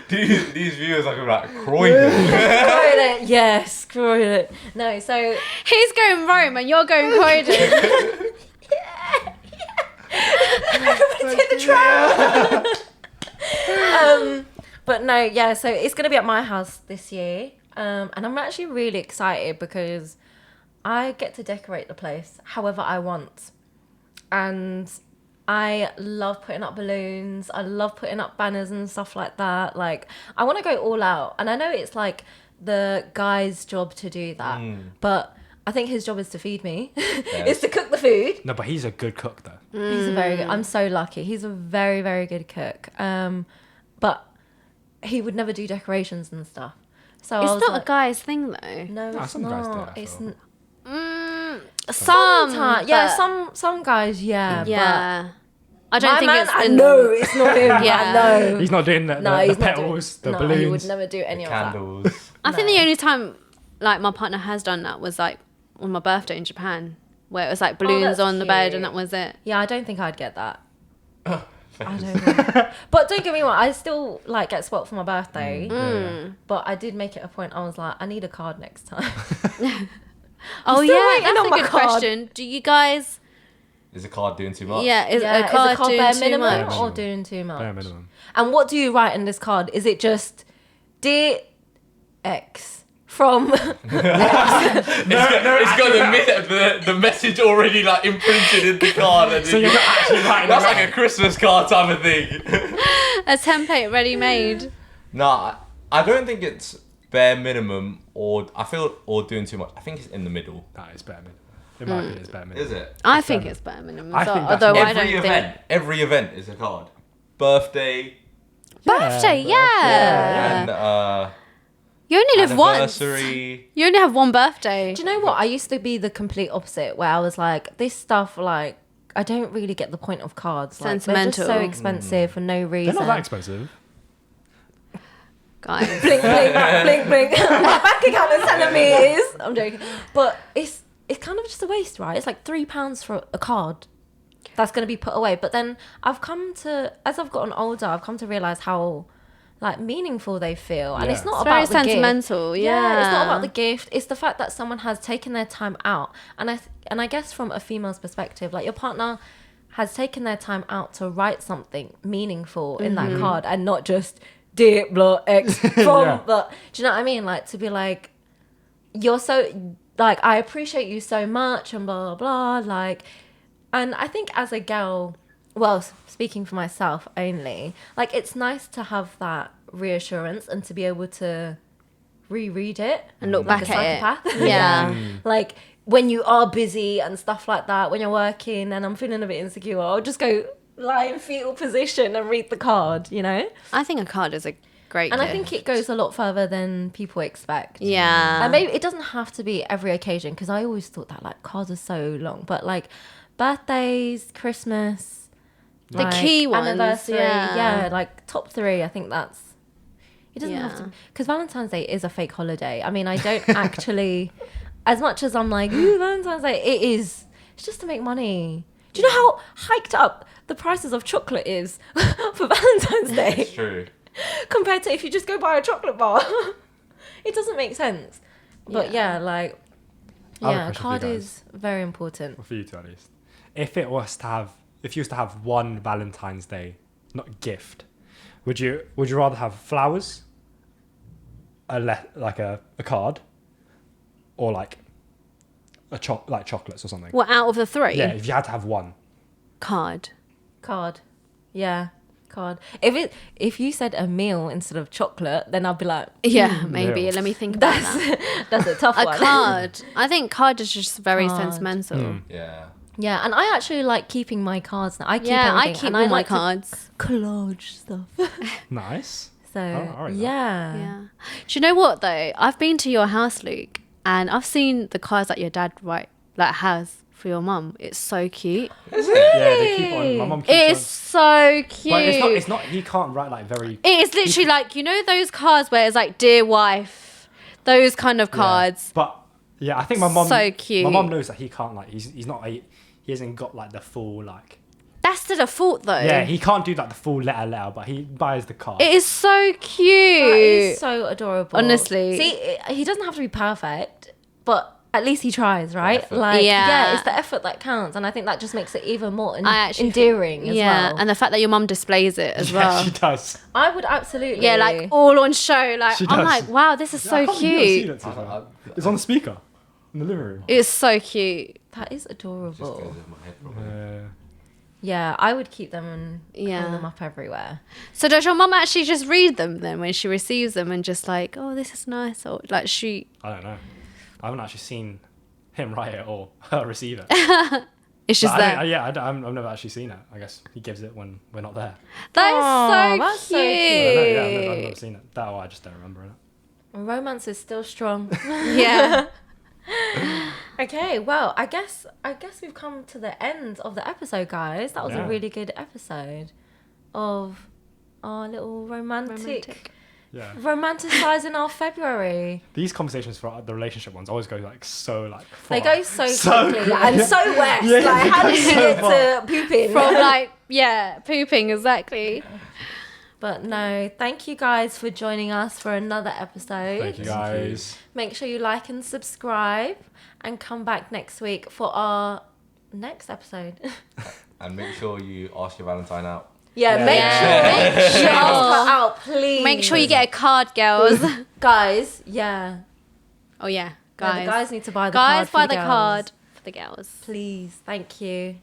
Speaker 3: These viewers are like Croydon.
Speaker 1: Croydon, yes, Croydon. No, so
Speaker 4: He's going Rome and you're going Croydon.
Speaker 1: everybody take the tram. But no, yeah. So it's gonna be at my house this year, and I'm actually really excited because I get to decorate the place however I want, and I love putting up balloons. I love putting up banners and stuff like that. Like, I want to go all out. And I know it's like the guy's job to do that. But I think his job is to feed me. It's to cook the food.
Speaker 2: No, but he's a good cook though.
Speaker 1: He's a very good. I'm so lucky. He's a very, very good cook. But he would never do decorations and stuff. So I
Speaker 4: It's
Speaker 1: was
Speaker 4: not
Speaker 1: like,
Speaker 4: a guy's thing though.
Speaker 1: No,
Speaker 2: Nah,
Speaker 1: it's
Speaker 2: some guys do
Speaker 1: not.
Speaker 2: that, I
Speaker 1: It's
Speaker 2: feel.
Speaker 4: Some,
Speaker 1: yeah,
Speaker 4: but-
Speaker 1: some guys, yeah.
Speaker 4: Yeah. I
Speaker 1: But
Speaker 4: don't
Speaker 1: my
Speaker 4: think
Speaker 1: man,
Speaker 4: it's
Speaker 1: I
Speaker 4: in
Speaker 1: know
Speaker 4: them.
Speaker 1: it's not him.
Speaker 4: Yeah.
Speaker 1: I know.
Speaker 2: He's not doing the
Speaker 1: He's not
Speaker 2: petals,
Speaker 1: doing,
Speaker 2: the
Speaker 1: no,
Speaker 2: balloons.
Speaker 1: he would never do any of that.
Speaker 3: Candles.
Speaker 4: I think the only time like my partner has done that was like on my birthday in Japan, where it was like balloons
Speaker 1: that's
Speaker 4: on the bed
Speaker 1: cute.
Speaker 4: and that was it.
Speaker 1: Yeah, I don't think I'd get that. I don't know. But don't get me wrong, I still like get spoilt for my birthday.
Speaker 2: Yeah.
Speaker 1: But I did make it a point. I was like, I need a card next time.
Speaker 4: Oh
Speaker 1: still
Speaker 4: yeah,
Speaker 1: waiting
Speaker 4: that's
Speaker 1: on
Speaker 4: a
Speaker 1: my
Speaker 4: good
Speaker 1: card.
Speaker 4: question. Do you guys?
Speaker 3: Is the card doing too much?
Speaker 4: Yeah, is
Speaker 1: Yeah,
Speaker 4: a card doing
Speaker 1: bare
Speaker 4: too
Speaker 1: minimum
Speaker 4: much?
Speaker 1: or doing too much?
Speaker 2: Bare minimum.
Speaker 1: And what do you write in this card? Is it just Dear X from
Speaker 3: It's got the message already like imprinted in the card. And
Speaker 2: So you're not actually writing
Speaker 3: that's
Speaker 2: it
Speaker 3: like a Christmas card type of thing.
Speaker 4: A template ready made.
Speaker 3: Nah, I don't think it's bare minimum or doing too much. I think it's in the middle.
Speaker 2: Nah, it's bare minimum. In my opinion, it's bare minimum.
Speaker 3: Is it?
Speaker 4: I think it's bare minimum.
Speaker 2: I think that's
Speaker 4: although
Speaker 2: more-
Speaker 4: I don't think
Speaker 3: Every event is a card. Birthday
Speaker 4: birthday. Yeah.
Speaker 3: and
Speaker 4: You only live once.
Speaker 3: anniversary.
Speaker 4: You only have one birthday.
Speaker 1: Do you know what? I used to be the complete opposite, where I was like, this stuff, like, I don't really get the point of cards. Like, they're just so
Speaker 4: Sentimental.
Speaker 1: expensive for no
Speaker 2: They're
Speaker 1: reason.
Speaker 2: not that expensive.
Speaker 4: guys.
Speaker 1: blink, blink, blink, blink. My bank account is telling me it is. I'm joking. But it's kind of just a waste, right? It's like £3 for a card that's going to be put away. But then as I've gotten older, I've come to realise how like meaningful they feel. And
Speaker 2: Yeah.
Speaker 1: it's not
Speaker 4: It's
Speaker 1: about
Speaker 4: very
Speaker 1: the gift.
Speaker 4: sentimental. Yeah.
Speaker 1: It's not about the gift. It's the fact that someone has taken their time out. And I guess from a female's perspective, like your partner has taken their time out to write something meaningful in that card and not just dear blah X from
Speaker 2: Yeah.
Speaker 1: the, do you know what I mean? Like to be like, you're so, like, I appreciate you so much and blah, blah, blah. Like, and I think as a girl, well, speaking for myself only, like it's nice to have that reassurance and to be able to reread it
Speaker 4: And look
Speaker 1: like
Speaker 4: back
Speaker 1: a
Speaker 4: at it.
Speaker 1: psychopath.
Speaker 4: Yeah.
Speaker 1: Like when you are busy and stuff like that, when you're working and I'm feeling a bit insecure, I'll just go lie in fetal position and read the card, you know?
Speaker 4: I think a card is a great
Speaker 1: And I
Speaker 4: gift.
Speaker 1: think it goes a lot further than people expect.
Speaker 4: Yeah.
Speaker 1: And maybe it doesn't have to be every occasion because I always thought that like cards are so long, but like birthdays, Christmas,
Speaker 4: The key ones,
Speaker 1: anniversary,
Speaker 4: yeah.
Speaker 1: like top 3. I think that's. It doesn't have to, because Valentine's Day is a fake holiday. I mean, I don't actually, as much as I'm like, ooh, Valentine's Day, it's just to make money. Do you know how hiked up the prices of chocolate is for Valentine's Day?
Speaker 3: It's true.
Speaker 1: Compared to if you just go buy a chocolate bar. It doesn't make sense. But yeah, like,
Speaker 2: I have a
Speaker 1: yeah,
Speaker 2: question for you
Speaker 1: card
Speaker 2: guys.
Speaker 1: is very important.
Speaker 2: Or for you two at least. If you was to have one Valentine's Day, not gift, would you rather have flowers, like a card, or like like chocolates or something?
Speaker 4: What, out of the 3?
Speaker 2: Yeah, if you had to have one.
Speaker 4: Card.
Speaker 1: Card. Yeah, card. If you said a meal instead of chocolate, then I'd be like,
Speaker 4: Yeah, maybe.
Speaker 2: Yeah.
Speaker 4: Let me think about that.
Speaker 1: that's a tough
Speaker 4: A
Speaker 1: one.
Speaker 4: card. I think card is just very
Speaker 1: Card.
Speaker 4: sentimental.
Speaker 3: Yeah.
Speaker 1: Yeah, and I actually like keeping my cards now. I keep
Speaker 4: Yeah, I
Speaker 1: everything,
Speaker 4: keep
Speaker 1: and
Speaker 4: all my
Speaker 1: like to
Speaker 4: cards.
Speaker 1: collage stuff.
Speaker 2: Nice.
Speaker 1: So
Speaker 2: I like that.
Speaker 1: yeah.
Speaker 4: Yeah. Do you know what though? I've been to your house, Luke, and I've seen the cards that your dad has for your mum. It's so cute.
Speaker 3: Is it?
Speaker 2: Yeah, they keep on. My mum keeps
Speaker 4: It is so cute.
Speaker 2: But it's not. He can't write like very.
Speaker 4: It is literally like, you know those cards where it's like dear wife, those kind of cards.
Speaker 2: Yeah. But yeah, I think my mum.
Speaker 4: So cute.
Speaker 2: My mum knows that he can't like. He's not. He hasn't got like the full like.
Speaker 4: That's the default though.
Speaker 2: Yeah, he can't do like the full letter, but he buys the card.
Speaker 4: It is so cute.
Speaker 1: That is so adorable.
Speaker 4: Honestly.
Speaker 1: See, he doesn't have to be perfect, but at least he tries, right?
Speaker 3: effort.
Speaker 1: Like,
Speaker 4: Yeah.
Speaker 1: it's the effort that counts, and I think that just makes it even more
Speaker 4: I actually
Speaker 1: endearing as well.
Speaker 4: and the fact that your mum displays it as
Speaker 2: Yeah,
Speaker 4: well.
Speaker 2: she does.
Speaker 1: I would absolutely,
Speaker 4: Yeah, like all on show. Like
Speaker 2: She
Speaker 4: I'm
Speaker 2: does.
Speaker 4: like, wow, this is
Speaker 2: I
Speaker 4: so
Speaker 2: can't believe you've
Speaker 4: cute.
Speaker 2: never seen it, to be fair. It's on the speaker in the living room.
Speaker 4: It's so cute.
Speaker 1: that is
Speaker 3: Just goes
Speaker 1: adorable.
Speaker 3: in my head probably.
Speaker 1: Yeah, I would keep them and
Speaker 4: Yeah.
Speaker 1: hang them up everywhere.
Speaker 4: So does your mum actually just read them then when she receives them and just like, oh, this is nice, or like she?
Speaker 2: I don't know. I haven't actually seen him write it or her receive it.
Speaker 4: It's just
Speaker 2: But I
Speaker 4: there.
Speaker 2: don't- I've never actually seen it. I guess he gives it when we're not there.
Speaker 4: That
Speaker 1: Aw,
Speaker 4: is
Speaker 1: that's
Speaker 4: so
Speaker 1: so
Speaker 4: cute.
Speaker 2: I don't know, yeah, I've never seen it. That or I just don't remember it.
Speaker 1: Romance is still strong.
Speaker 4: Yeah.
Speaker 1: Okay, well, I guess we've come to the end of the episode, guys. That was
Speaker 2: Yeah.
Speaker 1: a really good episode of our little romantic.
Speaker 2: Yeah.
Speaker 1: Romanticizing our February.
Speaker 2: These conversations for the relationship ones always go like so like.
Speaker 1: They
Speaker 2: far.
Speaker 1: go so
Speaker 2: So
Speaker 1: quickly
Speaker 2: quick.
Speaker 1: and so west.
Speaker 2: Yeah,
Speaker 1: like,
Speaker 2: they
Speaker 1: how
Speaker 2: go
Speaker 1: did you
Speaker 2: so
Speaker 1: get
Speaker 2: far.
Speaker 1: to pooping?
Speaker 4: From like, yeah, pooping, exactly.
Speaker 1: But no, thank you guys for joining us for another episode.
Speaker 2: Thank you guys.
Speaker 1: Make sure you like and subscribe and come back next week for our next episode.
Speaker 3: And make sure you ask your Valentine out.
Speaker 1: Yeah,
Speaker 2: Yeah.
Speaker 1: make
Speaker 4: Yeah.
Speaker 1: sure you ask her out, please.
Speaker 4: Make sure you get a card, girls.
Speaker 1: Guys, yeah.
Speaker 4: Oh yeah,
Speaker 1: No,
Speaker 4: guys.
Speaker 1: the guys need to buy the
Speaker 4: Guys,
Speaker 1: card.
Speaker 4: buy
Speaker 1: for
Speaker 4: the
Speaker 1: girls.
Speaker 4: card for the girls.
Speaker 1: Please, thank you.